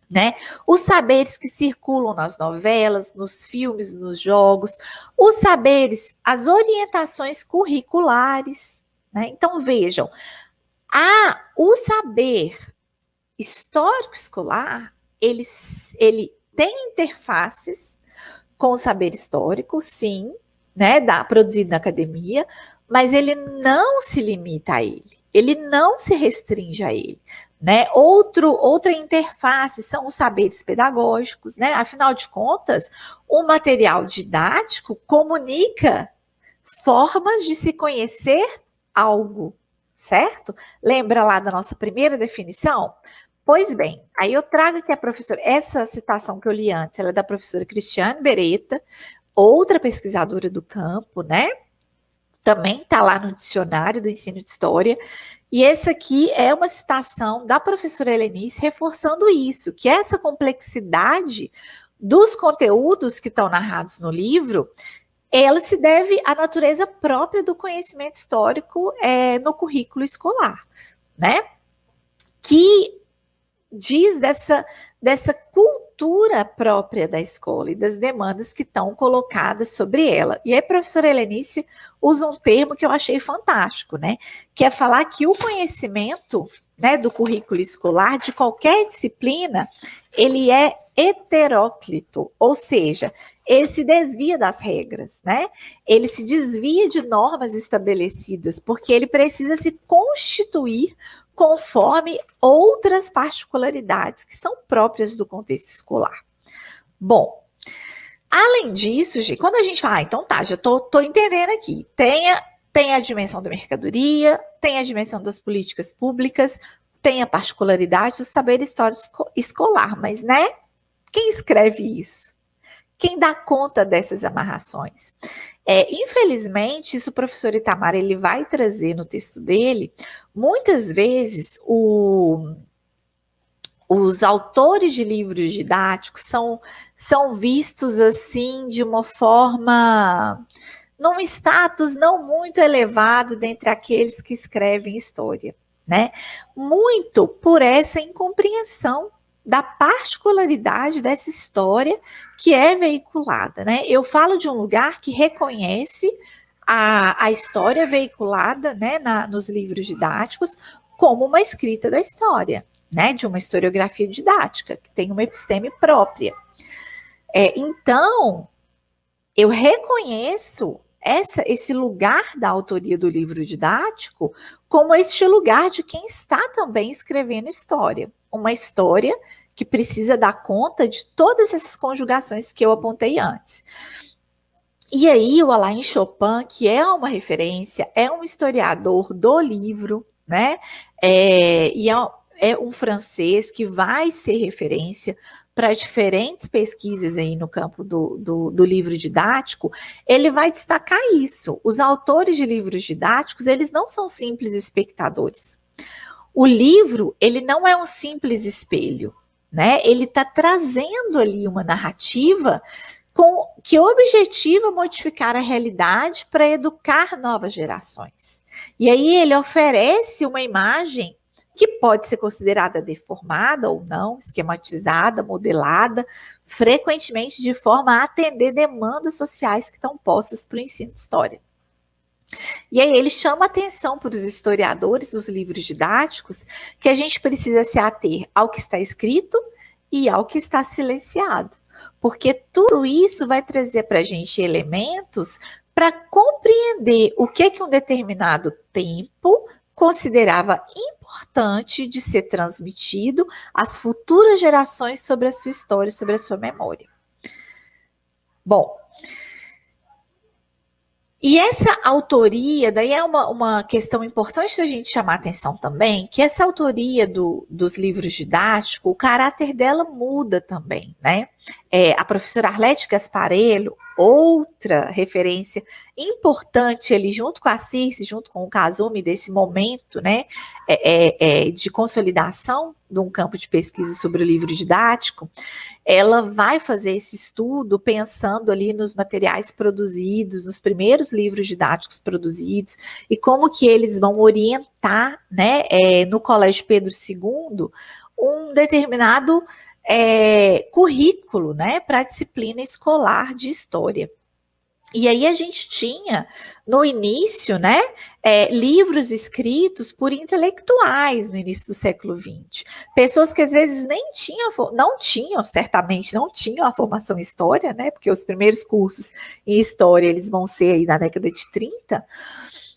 né? Os saberes que circulam nas novelas, nos filmes, nos jogos, os saberes, as orientações curriculares, né? Então, vejam, o saber histórico escolar, ele tem interfaces com o saber histórico, sim, né, produzido na academia, mas ele não se limita a ele não se restringe a ele, né? Outra interface são os saberes pedagógicos, né? Afinal de contas, o material didático comunica formas de se conhecer algo, certo? Lembra lá da nossa primeira definição? Pois bem, aí eu trago aqui a professora, essa citação que eu li antes, ela é da professora Cristiane Beretta, outra pesquisadora do campo, né? Também está lá no dicionário do ensino de história, e essa aqui é uma citação da professora Helenice reforçando isso, que essa complexidade dos conteúdos que estão narrados no livro, ela se deve à natureza própria do conhecimento histórico no currículo escolar, né? Que diz dessa cultura própria da escola e das demandas que estão colocadas sobre ela. E aí a professora Helenice usa um termo que eu achei fantástico, né? Que é falar que o conhecimento, né, do currículo escolar, de qualquer disciplina, ele é heteróclito, ou seja, ele se desvia das regras, né? Ele se desvia de normas estabelecidas, porque ele precisa se constituir conforme outras particularidades que são próprias do contexto escolar. Bom, além disso, gente, quando a gente fala, então tá, já tô entendendo aqui, tem a dimensão da mercadoria, tem a dimensão das políticas públicas, tem a particularidade do saber histórico escolar, mas, né, quem escreve isso? Quem dá conta dessas amarrações? Infelizmente, isso o professor Itamar ele vai trazer no texto dele, muitas vezes os autores de livros didáticos são vistos assim de uma forma, num status não muito elevado dentre aqueles que escrevem história, né? Muito por essa incompreensão da particularidade dessa história que é veiculada, né? Eu falo de um lugar que reconhece a história veiculada, né, nos livros didáticos como uma escrita da história, né, de uma historiografia didática, que tem uma episteme própria. Então, eu reconheço esse lugar da autoria do livro didático como este lugar de quem está também escrevendo história. Uma história que precisa dar conta de todas essas conjugações que eu apontei antes. E aí o Alain Chopin, que é uma referência, é um historiador do livro, né? É um francês que vai ser referência para diferentes pesquisas aí no campo do livro didático. Ele vai destacar isso. Os autores de livros didáticos, eles não são simples espectadores. O livro, ele não é um simples espelho, né? Ele está trazendo ali uma narrativa que objetiva modificar a realidade para educar novas gerações. E aí ele oferece uma imagem que pode ser considerada deformada ou não, esquematizada, modelada, frequentemente de forma a atender demandas sociais que estão postas para o ensino de história. E aí ele chama atenção para os historiadores dos livros didáticos que a gente precisa se ater ao que está escrito e ao que está silenciado. Porque tudo isso vai trazer para a gente elementos para compreender o que um determinado tempo considerava importante de ser transmitido às futuras gerações sobre a sua história, sobre a sua memória. Bom, e essa autoria, daí é uma questão importante da gente chamar a atenção também, que essa autoria dos livros didáticos, o caráter dela muda também, né? A professora Arlete Gasparello, outra referência importante ali, junto com a Circe, junto com o Kasumi, desse momento, né, de consolidação de um campo de pesquisa sobre o livro didático, ela vai fazer esse estudo pensando ali nos materiais produzidos, nos primeiros livros didáticos produzidos, e como que eles vão orientar, né, no Colégio Pedro II, um determinado currículo, né, para a disciplina escolar de história. E aí a gente tinha, no início, né, livros escritos por intelectuais no início do século XX. Pessoas que às vezes certamente não tinham a formação em história, né, porque os primeiros cursos em história eles vão ser aí na década de 30,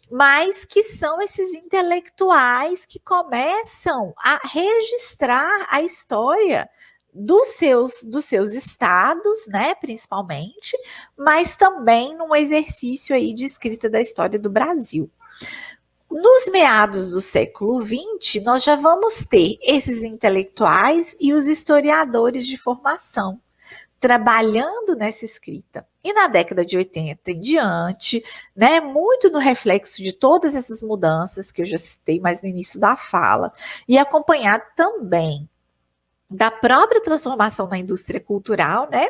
mas que são esses intelectuais que começam a registrar a história dos seus estados, né, principalmente, mas também num exercício aí de escrita da história do Brasil. Nos meados do século XX, nós já vamos ter esses intelectuais e os historiadores de formação trabalhando nessa escrita. E na década de 80 em diante, né, muito no reflexo de todas essas mudanças que eu já citei mais no início da fala, e acompanhado também da própria transformação na indústria cultural, né?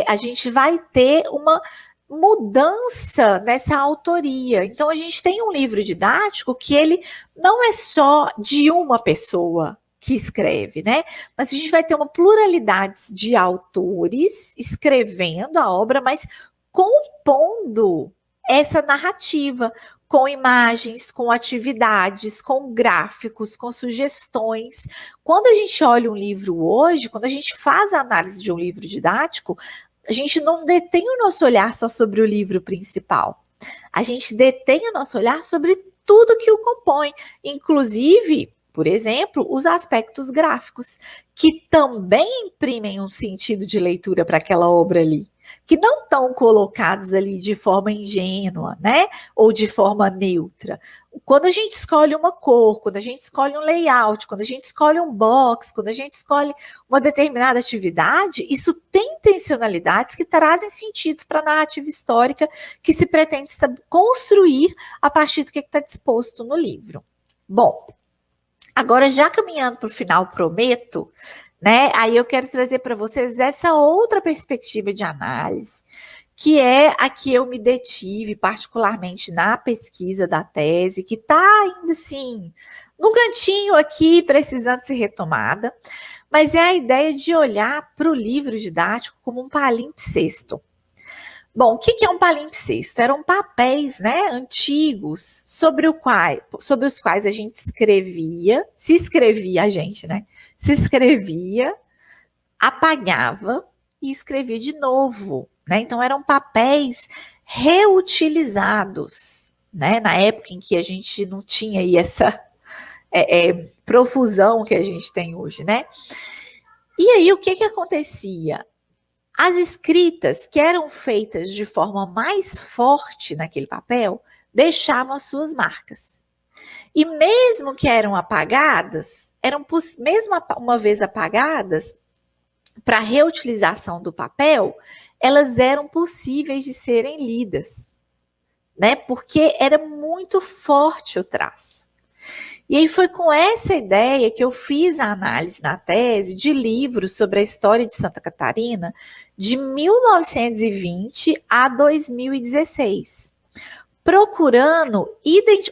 A gente vai ter uma mudança nessa autoria. Então, a gente tem um livro didático que ele não é só de uma pessoa que escreve, né? Mas a gente vai ter uma pluralidade de autores escrevendo a obra, mas compondo essa narrativa, com imagens, com atividades, com gráficos, com sugestões. Quando a gente olha um livro hoje, quando a gente faz a análise de um livro didático, a gente não detém o nosso olhar só sobre o livro principal. A gente detém o nosso olhar sobre tudo que o compõe, inclusive, por exemplo, os aspectos gráficos, que também imprimem um sentido de leitura para aquela obra ali, que não estão colocados ali de forma ingênua, né? Ou de forma neutra. Quando a gente escolhe uma cor, quando a gente escolhe um layout, quando a gente escolhe um box, quando a gente escolhe uma determinada atividade, isso tem intencionalidades que trazem sentidos para a narrativa histórica que se pretende construir a partir do que está disposto no livro. Bom, agora já caminhando para o final, prometo, né? Aí eu quero trazer para vocês essa outra perspectiva de análise, que é a que eu me detive particularmente na pesquisa da tese, que está ainda assim, no cantinho aqui, precisando ser retomada, mas é a ideia de olhar para o livro didático como um palimpsesto. Bom, o que é um palimpsesto? Eram papéis, né, antigos sobre os quais a gente se escrevia, apagava e escrevia de novo, né? Então eram papéis reutilizados, né? Na época em que a gente não tinha aí essa profusão que a gente tem hoje, né? E aí o que acontecia? As escritas que eram feitas de forma mais forte naquele papel deixavam as suas marcas. E mesmo que eram apagadas, mesmo uma vez apagadas, para reutilização do papel, elas eram possíveis de serem lidas, né? Porque era muito forte o traço. E aí foi com essa ideia que eu fiz a análise na tese de livros sobre a história de Santa Catarina de 1920 a 2016, procurando,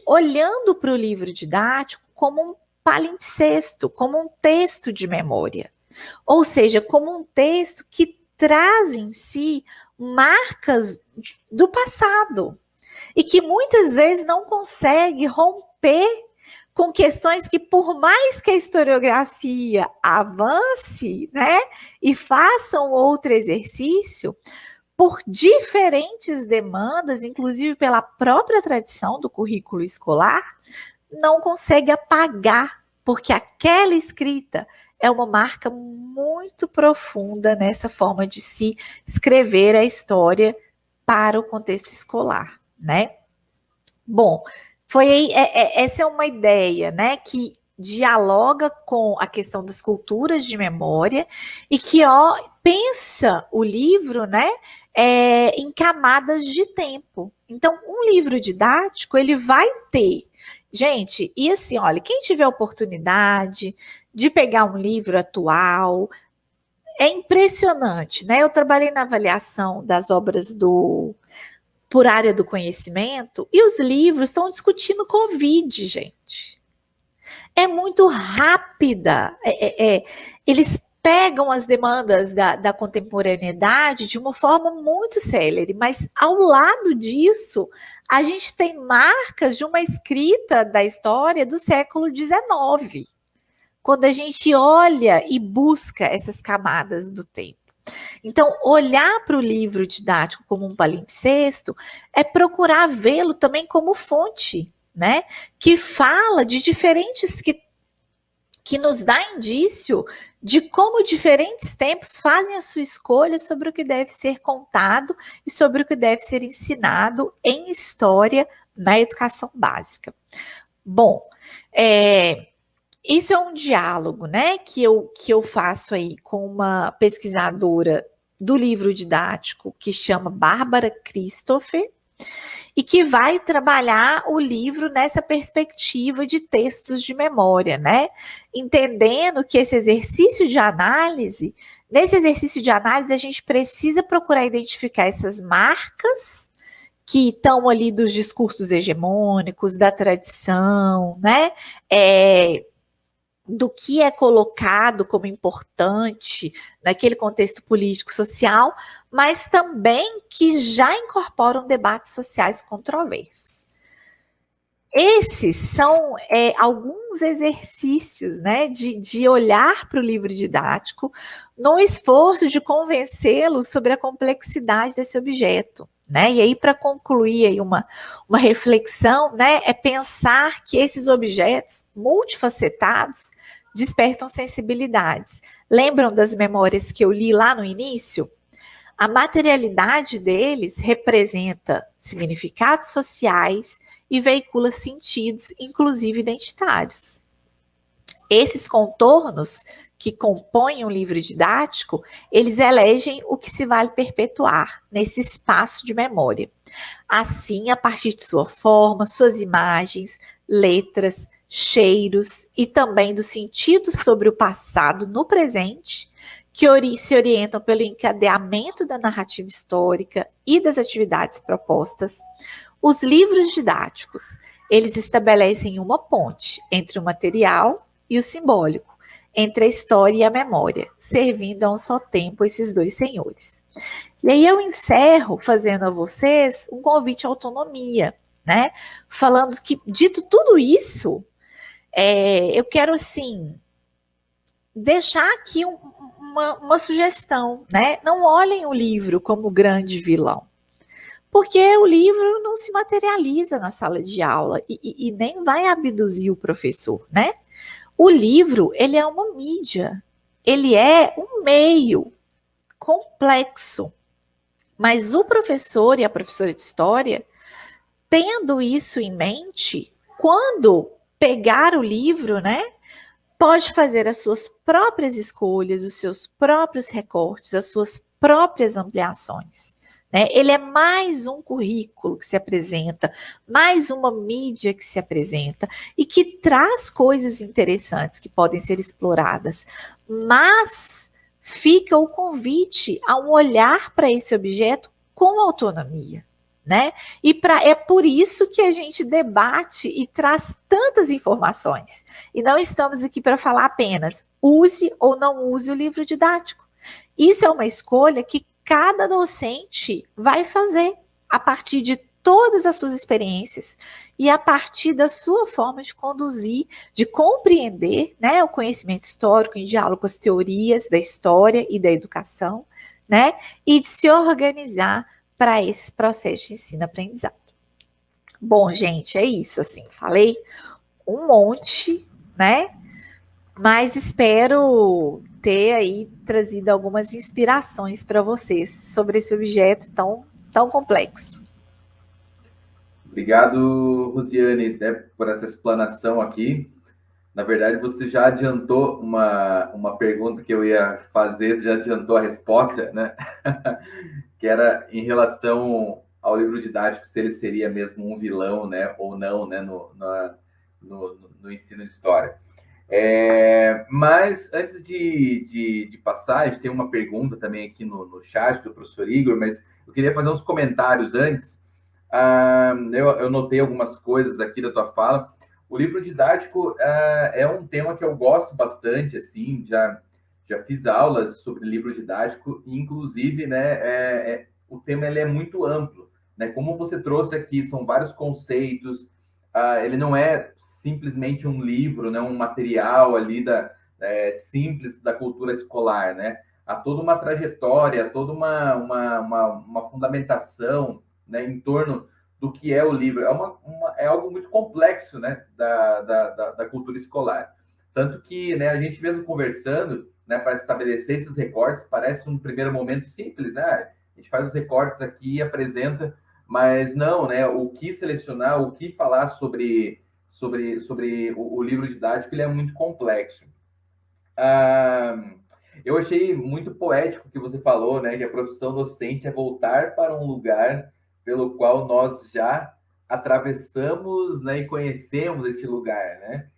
olhando para o livro didático como um palimpsesto, como um texto de memória. Ou seja, como um texto que traz em si marcas do passado e que muitas vezes não consegue romper com questões que, por mais que a historiografia avance, né, e faça um outro exercício, por diferentes demandas, inclusive pela própria tradição do currículo escolar, não consegue apagar, porque aquela escrita é uma marca muito profunda nessa forma de se escrever a história para o contexto escolar, né? Bom, essa é uma ideia, né, que dialoga com a questão das culturas de memória e que pensa o livro, né, em camadas de tempo. Então, um livro didático, ele vai ter, gente, e assim, olha, quem tiver oportunidade de pegar um livro atual, é impressionante, né? Eu trabalhei na avaliação das obras por área do conhecimento e os livros estão discutindo Covid, gente. É muito rápida. Eles pegam as demandas da contemporaneidade de uma forma muito célere, mas ao lado disso, a gente tem marcas de uma escrita da história do século XIX, quando a gente olha e busca essas camadas do tempo. Então, olhar para o livro didático como um palimpsesto é procurar vê-lo também como fonte, né? Que fala de diferentes, que nos dá indício de como diferentes tempos fazem a sua escolha sobre o que deve ser contado e sobre o que deve ser ensinado em história na educação básica. Bom, isso é um diálogo, né, que eu faço aí com uma pesquisadora do livro didático que chama Bárbara Christopher e que vai trabalhar o livro nessa perspectiva de textos de memória, né, entendendo que nesse exercício de análise a gente precisa procurar identificar essas marcas que estão ali dos discursos hegemônicos, da tradição, né, do que é colocado como importante naquele contexto político-social, mas também que já incorporam debates sociais controversos. Esses são alguns exercícios, né, de olhar para o livro didático no esforço de convencê-lo sobre a complexidade desse objeto. Né? E aí, para concluir aí uma reflexão, né, é pensar que esses objetos multifacetados despertam sensibilidades. Lembram das memórias que eu li lá no início? A materialidade deles representa significados sociais e veicula sentidos, inclusive identitários. Esses contornos que compõem um livro didático, eles elegem o que se vale perpetuar nesse espaço de memória. Assim, a partir de sua forma, suas imagens, letras, cheiros e também dos sentidos sobre o passado no presente, que se orientam pelo encadeamento da narrativa histórica e das atividades propostas, os livros didáticos, eles estabelecem uma ponte entre o material e o simbólico, entre a história e a memória, servindo a um só tempo esses dois senhores. E aí eu encerro fazendo a vocês um convite à autonomia, né? Falando que, dito tudo isso, eu quero, assim, deixar aqui uma sugestão, né? Não olhem o livro como grande vilão, porque o livro não se materializa na sala de aula e nem vai abduzir o professor, né? O livro, ele é uma mídia, ele é um meio complexo. Mas o professor e a professora de história, tendo isso em mente, quando pegar o livro, né, pode fazer as suas próprias escolhas, os seus próprios recortes, as suas próprias ampliações. Né? Ele é mais um currículo que se apresenta, mais uma mídia que se apresenta e que traz coisas interessantes que podem ser exploradas, mas fica o convite a um olhar para esse objeto com autonomia. Né? É por isso que a gente debate e traz tantas informações. E não estamos aqui para falar apenas use ou não use o livro didático. Isso é uma escolha que cada docente vai fazer a partir de todas as suas experiências e a partir da sua forma de conduzir, de compreender, né, o conhecimento histórico em diálogo com as teorias da história e da educação, né, e de se organizar para esse processo de ensino-aprendizado. Bom, gente, é isso, assim, falei um monte, né? Mas espero ter aí trazido algumas inspirações para vocês sobre esse objeto tão complexo. Obrigado, Rosiane, por essa explanação aqui. Na verdade, você já adiantou uma pergunta que eu ia fazer, já adiantou a resposta, né? Que era em relação ao livro didático, se ele seria mesmo um vilão, né? Ou não, né? No ensino de história. Mas antes de passar, a gente tem uma pergunta também aqui no chat do professor Igor, mas eu queria fazer uns comentários antes. Eu notei algumas coisas aqui da tua fala. O livro didático é um tema que eu gosto bastante, assim, já fiz aulas sobre livro didático, e inclusive, né, o tema ele é muito amplo, né? Como você trouxe aqui, são vários conceitos, ele não é simplesmente um livro, né, um material ali simples da cultura escolar, né? Há toda uma trajetória, toda uma fundamentação, né, em torno do que é o livro. É algo muito complexo, né, da cultura escolar. Tanto que, né, a gente mesmo conversando, né, para estabelecer esses recortes, parece um primeiro momento simples, né? A gente faz os recortes aqui e apresenta, mas não, né? O que selecionar, o que falar sobre o livro didático, ele é muito complexo. Eu achei muito poético o que você falou, né? Que a profissão docente é voltar para um lugar pelo qual nós já atravessamos, né, e conhecemos este lugar, né?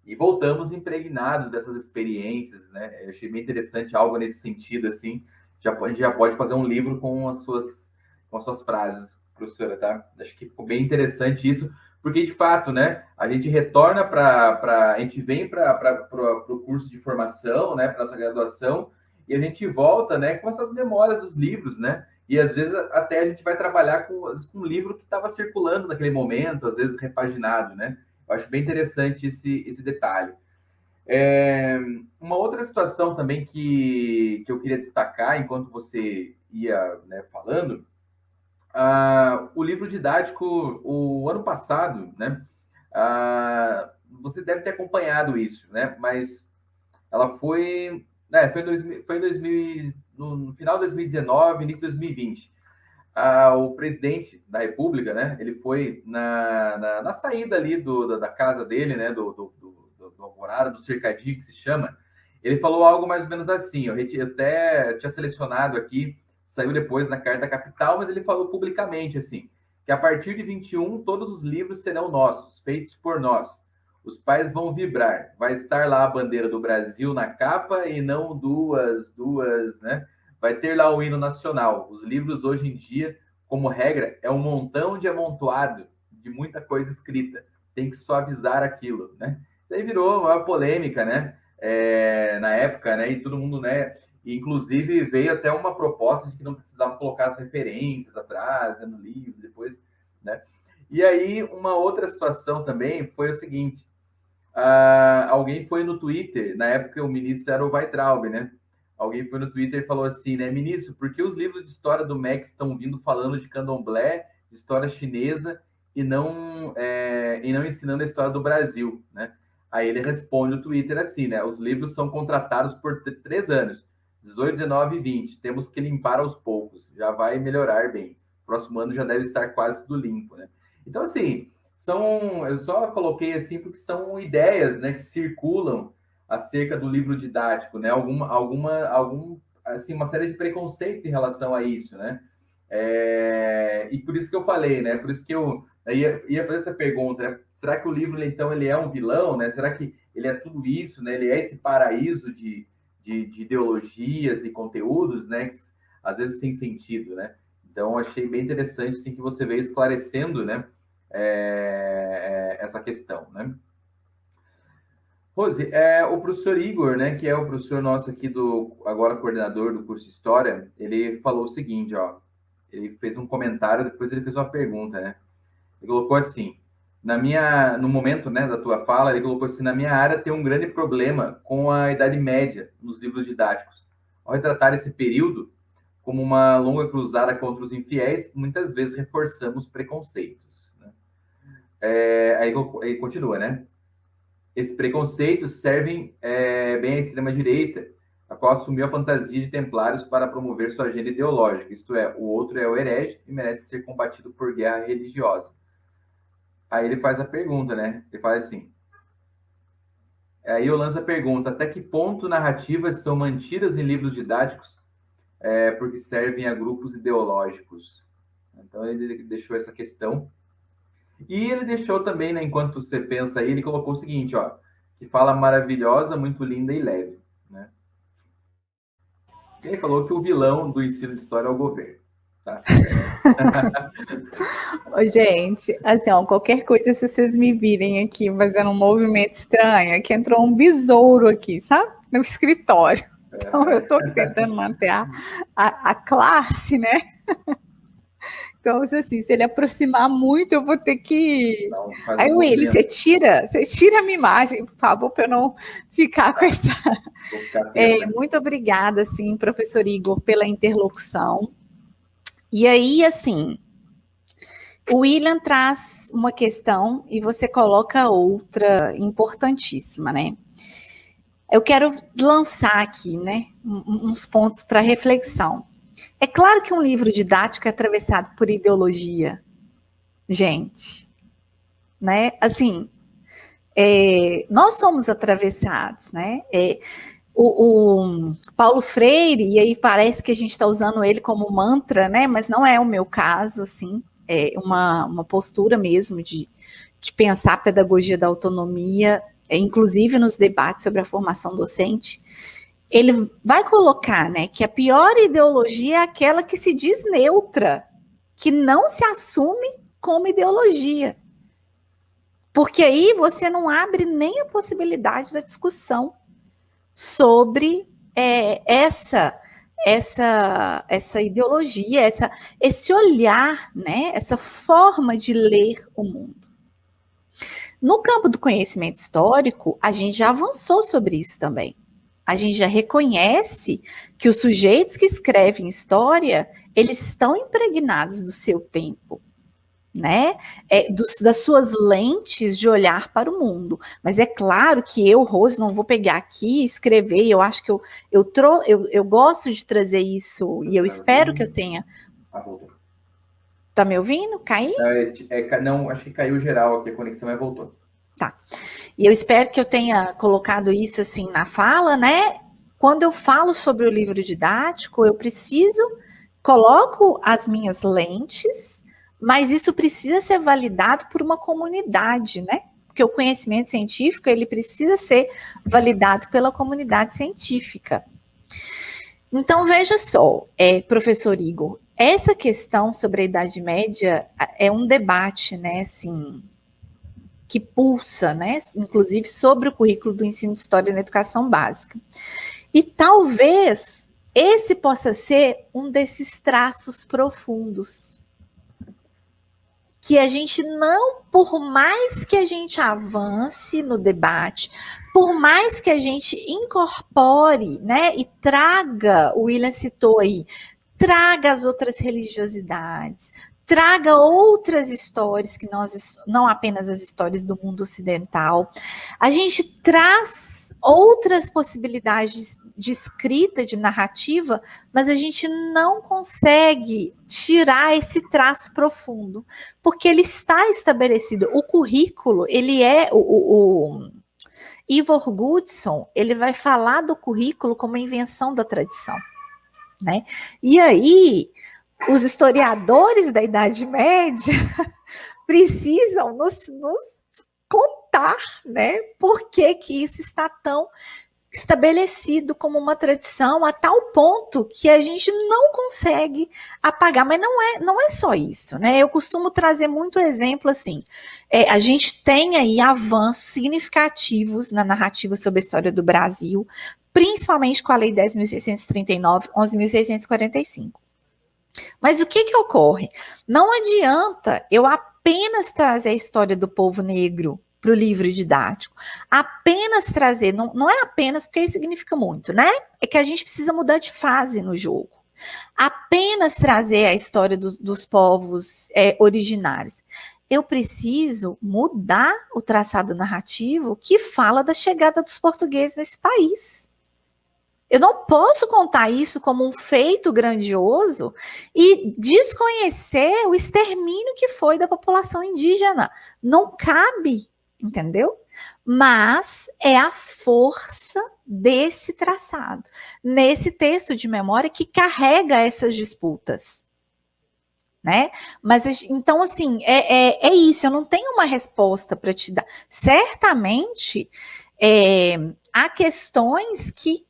E voltamos impregnados dessas experiências, né? Eu achei bem interessante algo nesse sentido, assim. A gente já pode fazer um livro com as suas frases, professora, tá? Acho que ficou bem interessante isso, porque, de fato, né, a gente retorna a gente vem para o curso de formação, né, para nossa graduação, e a gente volta, né, com essas memórias dos livros, né? E às vezes até a gente vai trabalhar com um livro que estava circulando naquele momento, às vezes repaginado, né? Eu acho bem interessante esse detalhe. Uma outra situação também que eu queria destacar, enquanto você ia, né, falando, o livro didático, o ano passado, né? Você deve ter acompanhado isso, né? Mas ela foi no final de 2019, início de 2020. O presidente da República, né? Ele foi na saída ali da casa dele, né? Do Alvorada, do Cercadinho, que se chama. Ele falou algo mais ou menos assim. Eu até tinha selecionado aqui, saiu depois na Carta Capital, mas ele falou publicamente assim, que a partir de 21 todos os livros serão nossos, feitos por nós. Os pais vão vibrar, vai estar lá a bandeira do Brasil na capa e não duas, né? Vai ter lá o hino nacional. Os livros hoje em dia, como regra, é um montão de amontoado de muita coisa escrita. Tem que suavizar aquilo, né? Isso aí virou uma polêmica, né? Na época, né? E todo mundo, né? Inclusive veio até uma proposta de que não precisava colocar as referências atrás, né, no livro, depois, né? E aí uma outra situação também foi o seguinte. Alguém foi no Twitter, na época o ministro era o Weintraub, né? Alguém foi no Twitter e falou assim, né? Ministro, por que os livros de história do MEC estão vindo falando de candomblé, de história chinesa e não ensinando a história do Brasil, né? Aí ele responde no Twitter assim, né? Os livros são contratados por 3 anos, 18, 19 e 20. Temos que limpar aos poucos. Já vai melhorar bem. Próximo ano já deve estar quase tudo limpo, né? Então, assim, eu só coloquei assim porque são ideias, né, que circulam acerca do livro didático, né? Assim, uma série de preconceitos em relação a isso, né? E por isso que eu falei, né? Por isso que eu ia fazer essa pergunta, né? Será que o livro, então, ele é um vilão, né? Será que ele é tudo isso, né? Ele é esse paraíso de ideologias e conteúdos, né? Que, às vezes sem sentido, né? Então, achei bem interessante, sim, que você veio esclarecendo, né? Essa questão, né? Rose, o professor Igor, né, que é o professor nosso aqui agora coordenador do curso de História, ele falou o seguinte, ó, ele fez um comentário, depois ele fez uma pergunta, né? Ele colocou assim, no momento, né, da tua fala, ele colocou assim, na minha área tem um grande problema com a Idade Média nos livros didáticos. Ao retratar esse período como uma longa cruzada contra os infiéis, muitas vezes reforçamos preconceitos, né? Aí ele continua, né? Esses preconceitos servem bem à extrema-direita, a qual assumiu a fantasia de templários para promover sua agenda ideológica, isto é, o outro é o herege e merece ser combatido por guerra religiosa. Aí ele faz a pergunta, né? Ele faz assim. Aí eu lanço a pergunta, até que ponto narrativas são mantidas em livros didáticos porque servem a grupos ideológicos? Então ele deixou essa questão. E ele deixou também, né, enquanto você pensa aí, ele colocou o seguinte, ó, que fala maravilhosa, muito linda e leve, né? E ele falou que o vilão do ensino de história é o governo, tá? Ô, gente, assim, ó, qualquer coisa, se vocês me virem aqui fazendo um movimento estranho, é que entrou um besouro aqui, sabe? No escritório. Então, eu tô aqui tentando manter a classe, né? Então, assim, se ele aproximar muito, eu vou ter que... Aí, Willy, você tira a minha imagem, por favor, para eu não ficar com essa... Muito obrigada, assim, professor Igor, pela interlocução. E aí, assim, o William traz uma questão e você coloca outra importantíssima, né? Eu quero lançar aqui, né, uns pontos para reflexão. É claro que um livro didático é atravessado por ideologia, gente, né? Assim, nós somos atravessados, né? O Paulo Freire, e aí parece que a gente está usando ele como mantra, né? Mas não é o meu caso, assim, é uma postura mesmo de pensar a pedagogia da autonomia, inclusive nos debates sobre a formação docente. Ele vai colocar, né, que a pior ideologia é aquela que se diz neutra, que não se assume como ideologia. Porque aí você não abre nem a possibilidade da discussão sobre essa ideologia, esse olhar, né, essa forma de ler o mundo. No campo do conhecimento histórico, a gente já avançou sobre isso também. A gente já reconhece que os sujeitos que escrevem história, eles estão impregnados do seu tempo, né? Das suas lentes de olhar para o mundo. Mas é claro que eu, Rose, não vou pegar aqui e escrever, eu acho que eu gosto de trazer isso, e eu espero que eu tenha... Tá me ouvindo? Caiu? Não, acho que caiu geral aqui, a conexão voltou. Tá. E eu espero que eu tenha colocado isso assim na fala, né? Quando eu falo sobre o livro didático, eu coloco as minhas lentes, mas isso precisa ser validado por uma comunidade, né? Porque o conhecimento científico, ele precisa ser validado pela comunidade científica. Então, veja só, professor Igor, essa questão sobre a Idade Média é um debate, né, assim, que pulsa, né, inclusive sobre o currículo do ensino de história na educação básica. E talvez esse possa ser um desses traços profundos que a gente não, por mais que a gente avance no debate, por mais que a gente incorpore, né, e traga, o William citou aí, traga as outras religiosidades, traga outras histórias que não apenas as histórias do mundo ocidental. A gente traz outras possibilidades de escrita, de narrativa, mas a gente não consegue tirar esse traço profundo, porque ele está estabelecido. O currículo, ele é o Ivor Goodson, ele vai falar do currículo como a invenção da tradição, né? E aí, os historiadores da Idade Média precisam nos contar, né, por que isso está tão estabelecido como uma tradição a tal ponto que a gente não consegue apagar, mas não é só isso, né? Eu costumo trazer muito exemplo assim, a gente tem aí avanços significativos na narrativa sobre a história do Brasil, principalmente com a Lei 10.639, 11.645. Mas o que ocorre? Não adianta eu apenas trazer a história do povo negro para o livro didático, apenas trazer, não é apenas porque isso significa muito, né? É que a gente precisa mudar de fase no jogo. Apenas trazer a história dos povos originários. Eu preciso mudar o traçado narrativo que fala da chegada dos portugueses nesse país. Eu não posso contar isso como um feito grandioso e desconhecer o extermínio que foi da população indígena. Não cabe, entendeu? Mas é a força desse traçado, nesse texto de memória que carrega essas disputas, né? Mas então, assim, é isso. Eu não tenho uma resposta para te dar. Certamente há questões que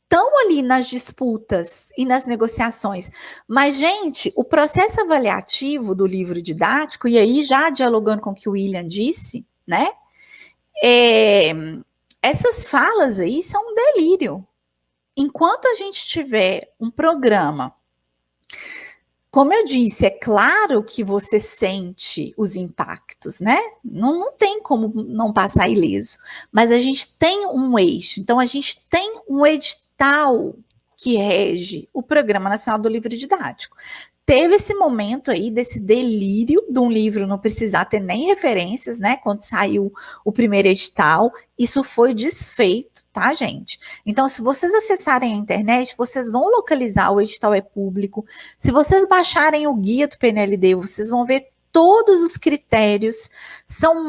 estão ali nas disputas e nas negociações. Mas, gente, o processo avaliativo do livro didático, e aí já dialogando com o que o William disse, né? Essas falas aí são um delírio. Enquanto a gente tiver um programa, como eu disse, é claro que você sente os impactos, né? Não tem como não passar ileso. Mas a gente tem um eixo. Então, a gente tem um edital que rege o Programa Nacional do Livro Didático. Teve esse momento aí desse delírio de um livro não precisar ter nem referências, né? Quando saiu o primeiro edital, isso foi desfeito, tá, gente? Então, se vocês acessarem a internet, vocês vão localizar, o edital é público. Se vocês baixarem o guia do PNLD, vocês vão ver todos os critérios. São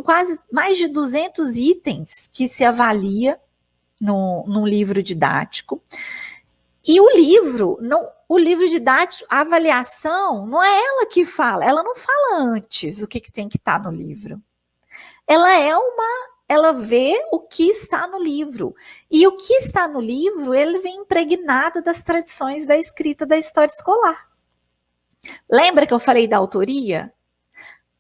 quase mais de 200 itens que se avalia num livro didático. E o livro didático, a avaliação, não é ela que fala, ela não fala antes o que tem que estar no livro. Ela vê o que está no livro. E o que está no livro, ele vem impregnado das tradições da escrita da história escolar. Lembra que eu falei da autoria?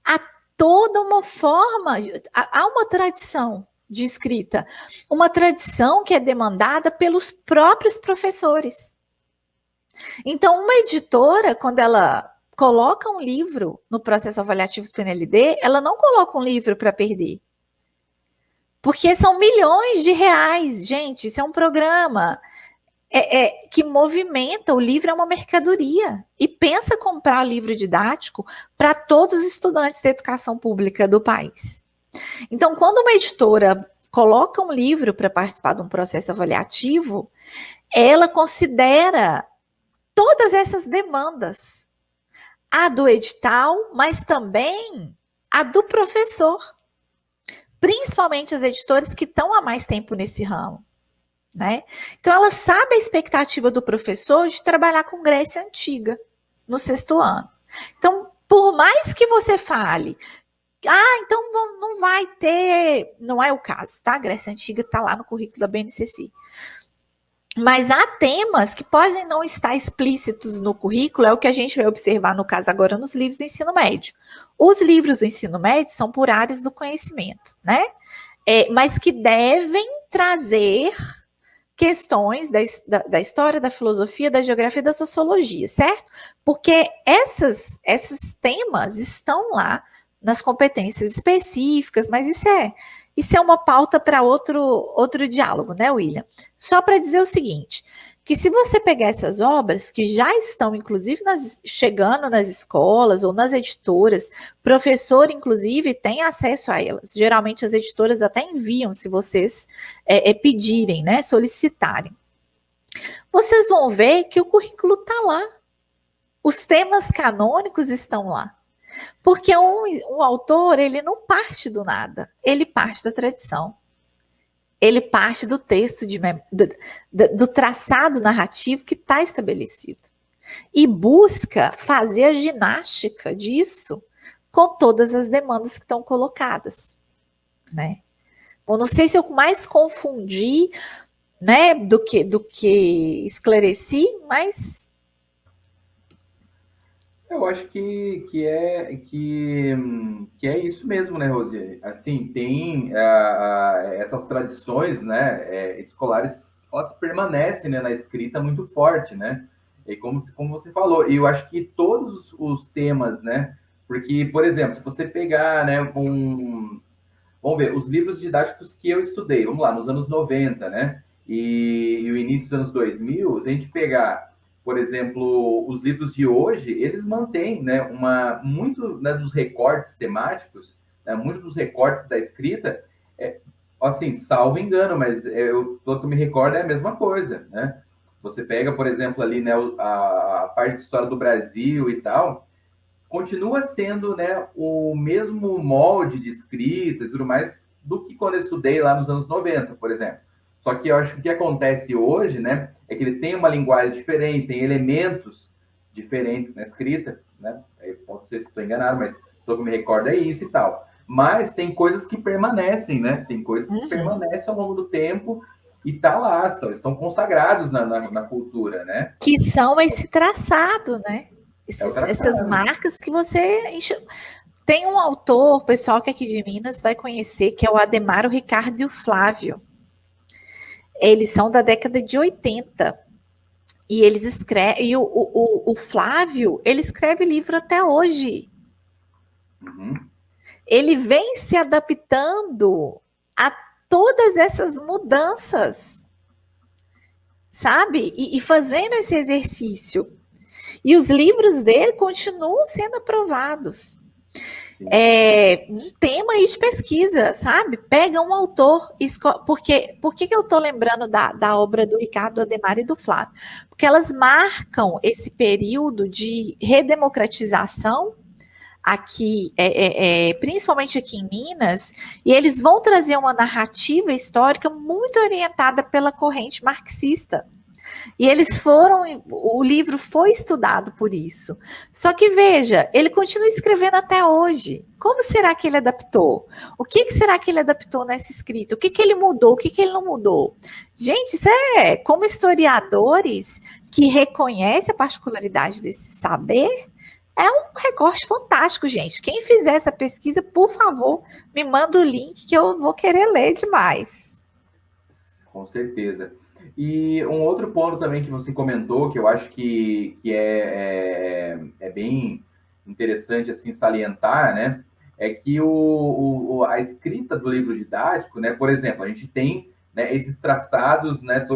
Há toda uma forma, há uma tradição de escrita, uma tradição que é demandada pelos próprios professores. Então, uma editora, quando ela coloca um livro no processo avaliativo do PNLD, ela não coloca um livro para perder. Porque são milhões de reais, gente, isso é um programa que movimenta, o livro é uma mercadoria, e pensa comprar livro didático para todos os estudantes da educação pública do país. Então, quando uma editora coloca um livro para participar de um processo avaliativo, ela considera todas essas demandas. A do edital, mas também a do professor. Principalmente as editoras que estão há mais tempo nesse ramo, né? Então, ela sabe a expectativa do professor de trabalhar com Grécia Antiga no 6º ano. Então, por mais que você fale, então não vai ter, não é o caso, tá? A Grécia Antiga está lá no currículo da BNCC. Mas há temas que podem não estar explícitos no currículo, é o que a gente vai observar, no caso agora, nos livros do ensino médio. Os livros do ensino médio são por áreas do conhecimento, né? Mas que devem trazer questões da história, da filosofia, da geografia e da sociologia, certo? Porque esses temas estão lá nas competências específicas, mas isso é uma pauta para outro diálogo, né, William? Só para dizer o seguinte, que se você pegar essas obras, que já estão, inclusive, chegando nas escolas ou nas editoras, professor, inclusive, tem acesso a elas. Geralmente, as editoras até enviam, se vocês pedirem, né, solicitarem. Vocês vão ver que o currículo está lá. Os temas canônicos estão lá. Porque um autor, ele não parte do nada, ele parte da tradição. Ele parte do texto, do traçado narrativo que está estabelecido. E busca fazer a ginástica disso com todas as demandas que estão colocadas. Né? Eu não sei se eu mais confundi, né, do que esclareci, mas... Eu acho que é isso mesmo, né, Rosi? Assim, tem essas tradições, né, escolares, elas permanecem, né, na escrita muito forte, né? E como você falou, e eu acho que todos os temas, né? Porque, por exemplo, se você pegar, né, vamos ver, os livros didáticos que eu estudei, vamos lá, nos anos 90, né? E o início dos anos 2000, se a gente pegar, por exemplo, os livros de hoje, eles mantêm, né, muito, né, dos recortes temáticos, né, muito dos recortes da escrita, assim, salvo engano, mas pelo que eu me recordo é a mesma coisa, né? Você pega, por exemplo, ali, né, a parte de história do Brasil e tal, continua sendo, né, o mesmo molde de escrita e tudo mais do que quando eu estudei lá nos anos 90, por exemplo. Só que eu acho que o que acontece hoje, né, é que ele tem uma linguagem diferente, tem elementos diferentes na escrita, né? Pode ser se estou enganado, mas pelo que me recordo é isso e tal. Mas tem coisas que permanecem, né? Tem coisas que permanecem ao longo do tempo e tá lá, estão consagrados na cultura, né? Que são esse traçado, né? Essas marcas que você... Tem um autor, o pessoal que é aqui de Minas vai conhecer, que é o Ademaro Ricardo e o Flávio. Eles são da década de 80. E eles escrevem... E o Flávio, ele escreve livro até hoje. Uhum. Ele vem se adaptando a todas essas mudanças, sabe? E fazendo esse exercício. E os livros dele continuam sendo aprovados. Um tema aí de pesquisa, sabe? Pega um autor, por que eu estou lembrando da obra do Ricardo Ademar e do Flávio? Porque elas marcam esse período de redemocratização aqui, principalmente aqui em Minas, e eles vão trazer uma narrativa histórica muito orientada pela corrente marxista. E o livro foi estudado por isso. Só que veja, ele continua escrevendo até hoje. Como será que ele adaptou? O que será que ele adaptou nessa escrita? O que ele mudou? O que ele não mudou? Gente, isso como historiadores que reconhecem a particularidade desse saber, é um recorte fantástico, gente. Quem fizer essa pesquisa, por favor, me manda o link que eu vou querer ler demais. Com certeza. E um outro ponto também que você comentou, que eu acho que é bem interessante assim, salientar, né? É que a escrita do livro didático, né? Por exemplo, a gente tem, né, esses traçados, né?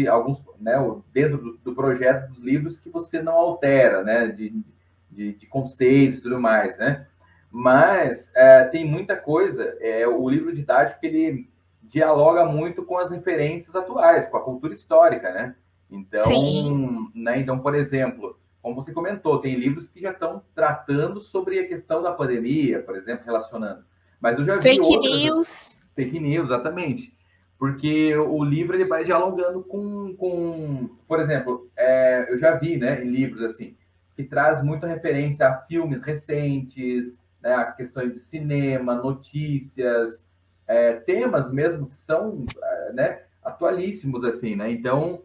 Alguns, né, dentro do projeto dos livros que você não altera, né? De conceitos e tudo mais, né? Mas tem muita coisa. O livro didático, ele dialoga muito com as referências atuais, com a cultura histórica, né? Então, né? Então, por exemplo, como você comentou, tem livros que já estão tratando sobre a questão da pandemia, por exemplo, relacionando. Mas eu já vi Fake news, exatamente. Porque o livro ele vai dialogando com por exemplo, eu já vi, né, em livros assim, que traz muita referência a filmes recentes, né, a questões de cinema, notícias, temas mesmo que são, né, atualíssimos, assim, né? Então,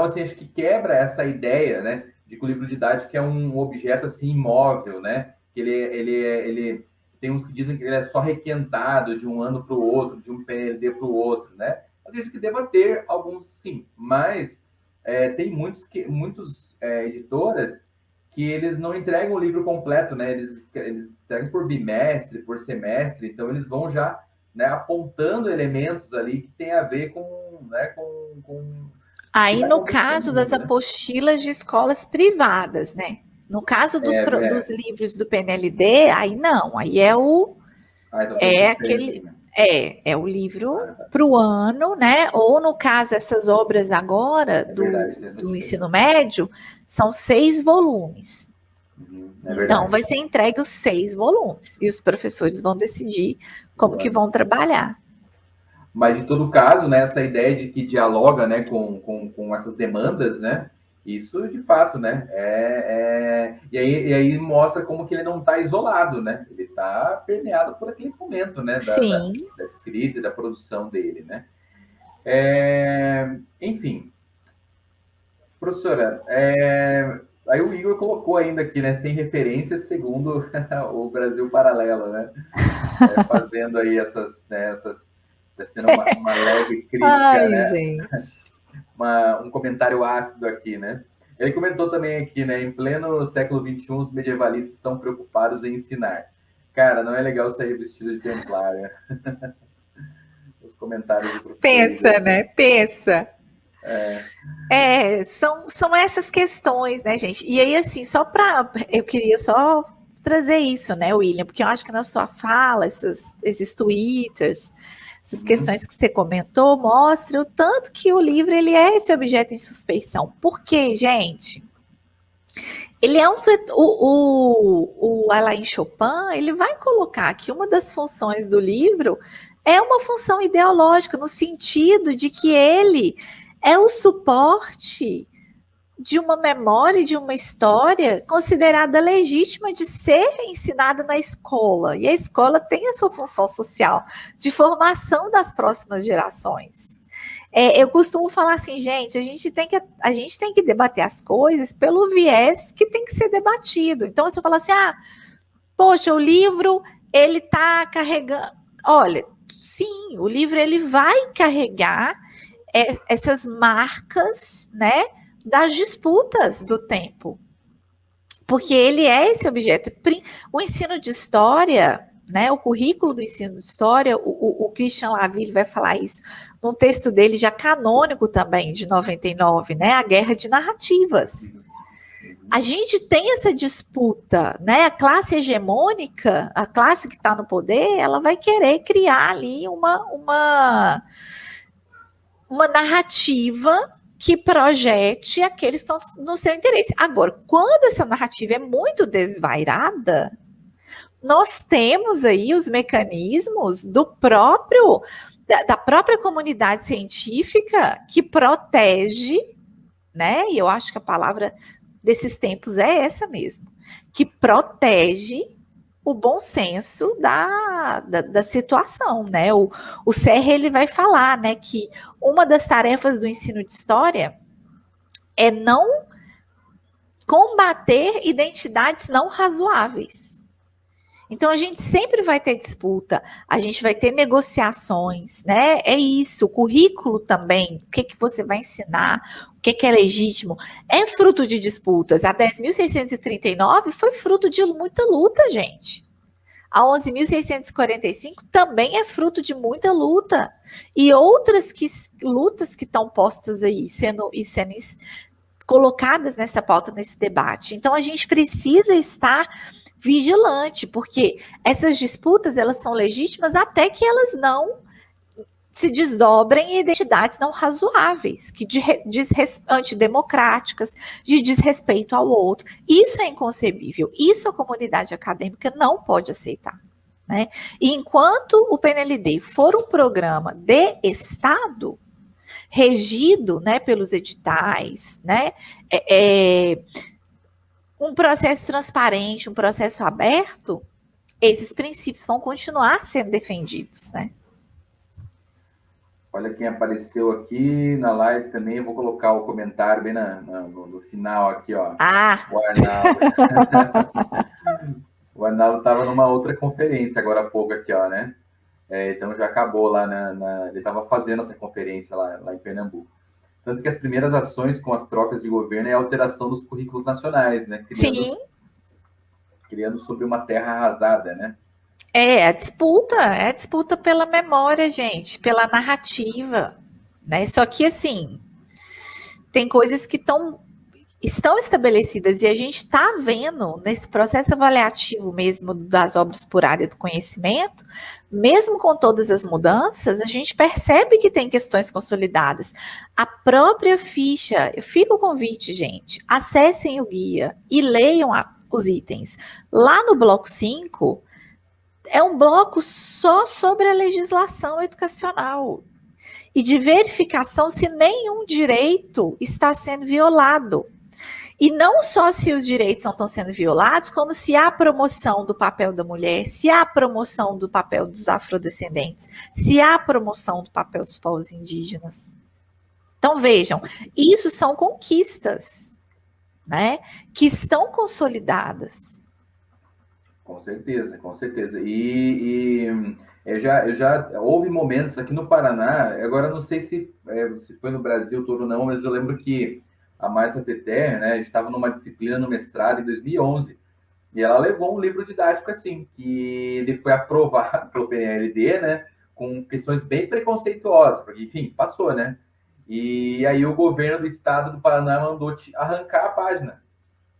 assim, acho que quebra essa ideia, né, de que o livro didático é um objeto, assim, imóvel, né? Que ele tem uns que dizem que ele é só requentado de um ano para o outro, de um PNLD para o outro, né? Eu acredito que deva ter alguns, sim, mas tem muitos editoras que eles não entregam o livro completo, né? Eles entregam por bimestre, por semestre, então eles vão já né, apontando elementos ali que tem a ver com, né, Aí, vai no acontecer caso no das mundo, né? apostilas de escolas privadas, né? No caso dos livros do PNLD, aí não, aí é o então é tem aquele assim, né? é o livro para o ano, né? Ou no caso essas obras agora verdade, tem essa do diferença. ensino médio são 6 volumes. É verdade. Então vai ser entregue os 6 volumes e os professores vão decidir como que vão trabalhar. Mas, de todo caso, né, essa ideia de que dialoga, né, com essas demandas, né, isso, de fato, né, e aí mostra como que ele não está isolado, né, ele está permeado por aquele momento, né, da escrita e da produção dele, né. Enfim, professora, aí o Igor colocou ainda aqui, né, sem referências, segundo o Brasil Paralelo, né, fazendo aí essas sendo uma leve crítica, Ai, né? gente. Um comentário ácido aqui, né? Ele comentou também aqui, né? Em pleno século XXI, os medievalistas estão preocupados em ensinar. Cara, não é legal sair vestido de templária. Os comentários do professor. Pensa, né? Pensa. São essas questões, né, gente? E aí, assim, eu queria só trazer isso, né, William? Porque eu acho que na sua fala, esses twitters, essas questões que você comentou, mostram o tanto que o livro ele é esse objeto em suspeição. Por quê, gente? Ele é o Alain Chopin, ele vai colocar que uma das funções do livro é uma função ideológica, no sentido de que ele é o suporte de uma memória, de uma história considerada legítima de ser ensinada na escola. E a escola tem a sua função social de formação das próximas gerações. Eu costumo falar assim, gente, a gente tem que debater as coisas pelo viés que tem que ser debatido. Então, se eu falar assim, poxa, o livro, ele está carregando... Olha, sim, o livro, ele vai carregar essas marcas, né, das disputas do tempo, porque ele é esse objeto. O ensino de história, né, o currículo do ensino de história, o Christian Laville vai falar isso num texto dele já canônico também, de 99, né, a guerra de narrativas. A gente tem essa disputa, né, a classe hegemônica, a classe que está no poder, ela vai querer criar ali uma narrativa que projete aqueles que estão no seu interesse. Agora, quando essa narrativa é muito desvairada, nós temos aí os mecanismos da própria comunidade científica que protege, né? E eu acho que a palavra desses tempos é essa mesmo, que protege o bom senso da situação, né? O Serra, ele vai falar, né, que uma das tarefas do ensino de história é não combater identidades não razoáveis. Então, a gente sempre vai ter disputa, a gente vai ter negociações, né? É isso, o currículo também, o que você vai ensinar, o que é legítimo, é fruto de disputas. A 10.639 foi fruto de muita luta, gente. A 11.645 também é fruto de muita luta. E outras lutas que estão postas aí, sendo colocadas nessa pauta, nesse debate. Então, a gente precisa estar vigilante, porque essas disputas, elas são legítimas até que elas não se desdobrem em identidades não razoáveis, que antidemocráticas, de desrespeito ao outro. Isso é inconcebível. Isso a comunidade acadêmica não pode aceitar, né? E enquanto o PNLD for um programa de Estado, regido, né, pelos editais, né, um processo transparente, um processo aberto, esses princípios vão continuar sendo defendidos, né? Olha quem apareceu aqui na live também. Eu vou colocar o comentário bem no final aqui, ó. O Arnaldo. O Arnaldo estava numa outra conferência agora há pouco aqui, ó, né? Então já acabou lá ele estava fazendo essa conferência lá em Pernambuco. Tanto que as primeiras ações com as trocas de governo é a alteração dos currículos nacionais, né? Criando sobre uma terra arrasada, né? É a disputa pela memória, gente, pela narrativa, né? Só que assim, tem coisas que estão estabelecidas e a gente está vendo nesse processo avaliativo mesmo das obras por área do conhecimento, mesmo com todas as mudanças, a gente percebe que tem questões consolidadas. A própria ficha, fica o convite, gente, acessem o guia e leiam os itens. Lá no bloco 5, é um bloco só sobre a legislação educacional e de verificação se nenhum direito está sendo violado. E não só se os direitos não estão sendo violados, como se há promoção do papel da mulher, se há promoção do papel dos afrodescendentes, se há promoção do papel dos povos indígenas. Então, vejam, isso são conquistas, né, que estão consolidadas. Com certeza, com certeza. Eu já houve momentos aqui no Paraná, agora não sei se foi no Brasil todo ou não, mas eu lembro que a Márcia Teté, né, a gente estava numa disciplina no mestrado em 2011, e ela levou um livro didático assim, que ele foi aprovado pelo PNLD, né, com questões bem preconceituosas, porque, enfim, passou, né? E aí o governo do estado do Paraná mandou arrancar a página.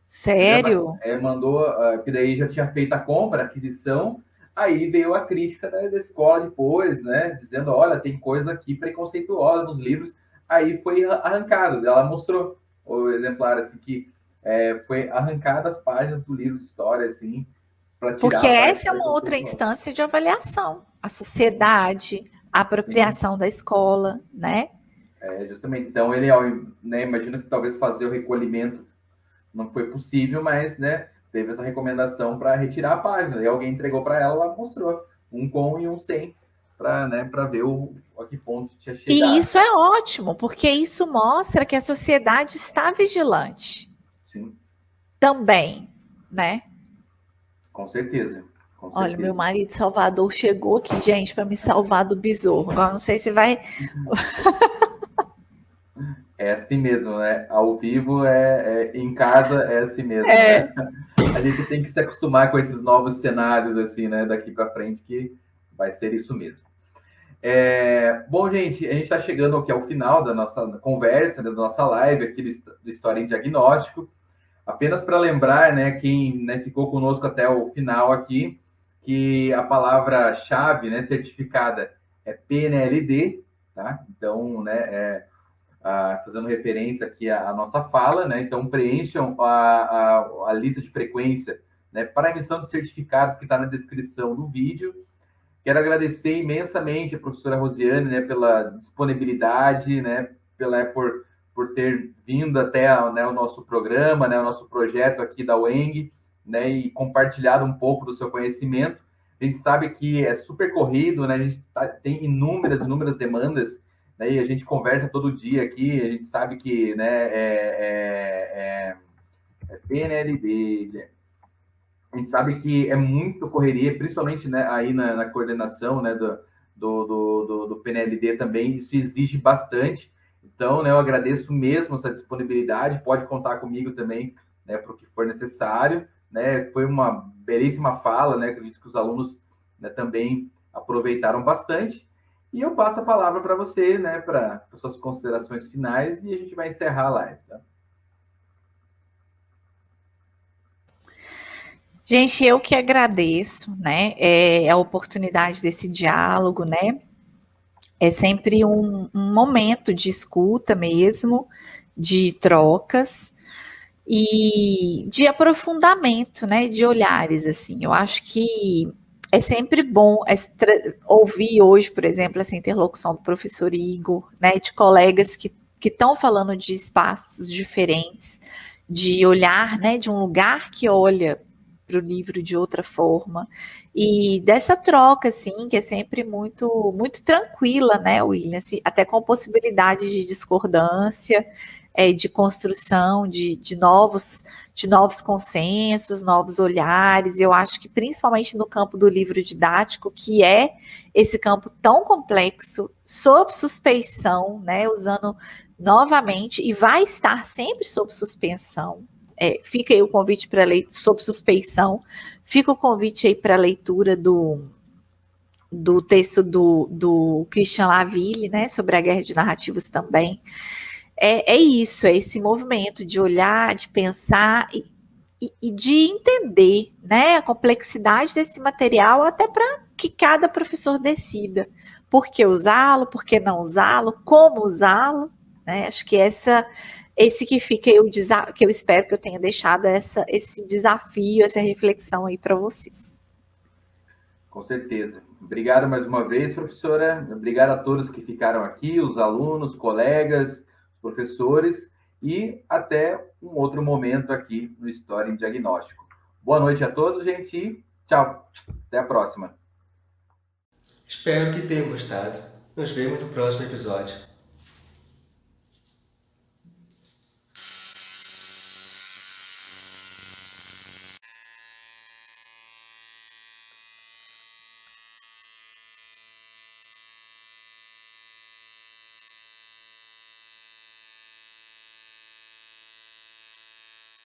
Sério? Mandou, que daí já tinha feito a compra, a aquisição, aí veio a crítica da escola depois, né, dizendo, olha, tem coisa aqui preconceituosa nos livros, aí foi arrancado, ela mostrou o exemplar, assim, que foi arrancado as páginas do livro de história, assim, para tirar. Porque essa é uma outra instância de avaliação, a sociedade, a apropriação da escola, né? Justamente, então ele, né, imagino que talvez fazer o recolhimento não foi possível, mas, né, teve essa recomendação para retirar a página, e alguém entregou para ela, ela mostrou um com e um sem, para, né, para ver a que ponto tinha chegado. E isso é ótimo, porque isso mostra que a sociedade está vigilante. Sim. Também, né? Com certeza. Olha, meu marido Salvador chegou aqui, gente, para me salvar do besouro. Agora não sei se vai... É assim mesmo, né? Ao vivo, em casa, é assim mesmo. Né? A gente tem que se acostumar com esses novos cenários, assim, né? Daqui para frente, que vai ser isso mesmo. Bom, gente, a gente está chegando aqui ao final da nossa conversa, né, da nossa live aqui do História em Diagnóstico. Apenas para lembrar, né, quem, né, ficou conosco até o final aqui, que a palavra-chave, né, certificada é PNLD, tá? Então, né, fazendo referência aqui à nossa fala, né? Então, preencham a lista de frequência, né, para a emissão de certificados que está na descrição do vídeo. Quero agradecer imensamente a professora Rosiane, né, pela disponibilidade, né, por ter vindo até, né, o nosso programa, né, o nosso projeto aqui da UENG, né, e compartilhado um pouco do seu conhecimento. A gente sabe que é super corrido, né, a gente tem inúmeras demandas, né, e a gente conversa todo dia aqui, a gente sabe que, né, é PNLD, a gente sabe que é muito correria, principalmente, né, aí na coordenação, né, do PNLD também, isso exige bastante. Então, né, eu agradeço mesmo essa disponibilidade, pode contar comigo também, né, para o que for necessário, né, foi uma belíssima fala, né, acredito que os alunos, né, também aproveitaram bastante, e eu passo a palavra para você, né, para suas considerações finais, e a gente vai encerrar a live, tá? Gente, eu que agradeço, né, a oportunidade desse diálogo, né, é sempre um momento de escuta mesmo, de trocas e de aprofundamento, né, de olhares, assim. Eu acho que é sempre bom ouvir hoje, por exemplo, essa interlocução do professor Igor, né, de colegas que estão falando de espaços diferentes, de olhar, né, de um lugar que olha para o livro de outra forma, e dessa troca, assim, que é sempre muito, muito tranquila, né, William, assim, até com possibilidade de discordância, de construção de novos consensos, novos olhares. Eu acho que principalmente no campo do livro didático, que é esse campo tão complexo, sob suspeição, né, usando novamente, e vai estar sempre sob suspensão, fica aí o convite para leitura, sob suspeição, fica o convite aí para a leitura do texto do Christian Laville, né, sobre a guerra de narrativas também. É isso, é esse movimento de olhar, de pensar e de entender, né, a complexidade desse material, até para que cada professor decida por que usá-lo, por que não usá-lo, como usá-lo, né? Acho que esse que fica aí que eu espero que eu tenha deixado esse desafio, essa reflexão aí para vocês. Com certeza. Obrigado mais uma vez, professora. Obrigado a todos que ficaram aqui, os alunos, colegas, professores, e até um outro momento aqui no História em Diagnóstico. Boa noite a todos, gente, e tchau. Até a próxima. Espero que tenham gostado. Nos vemos no próximo episódio.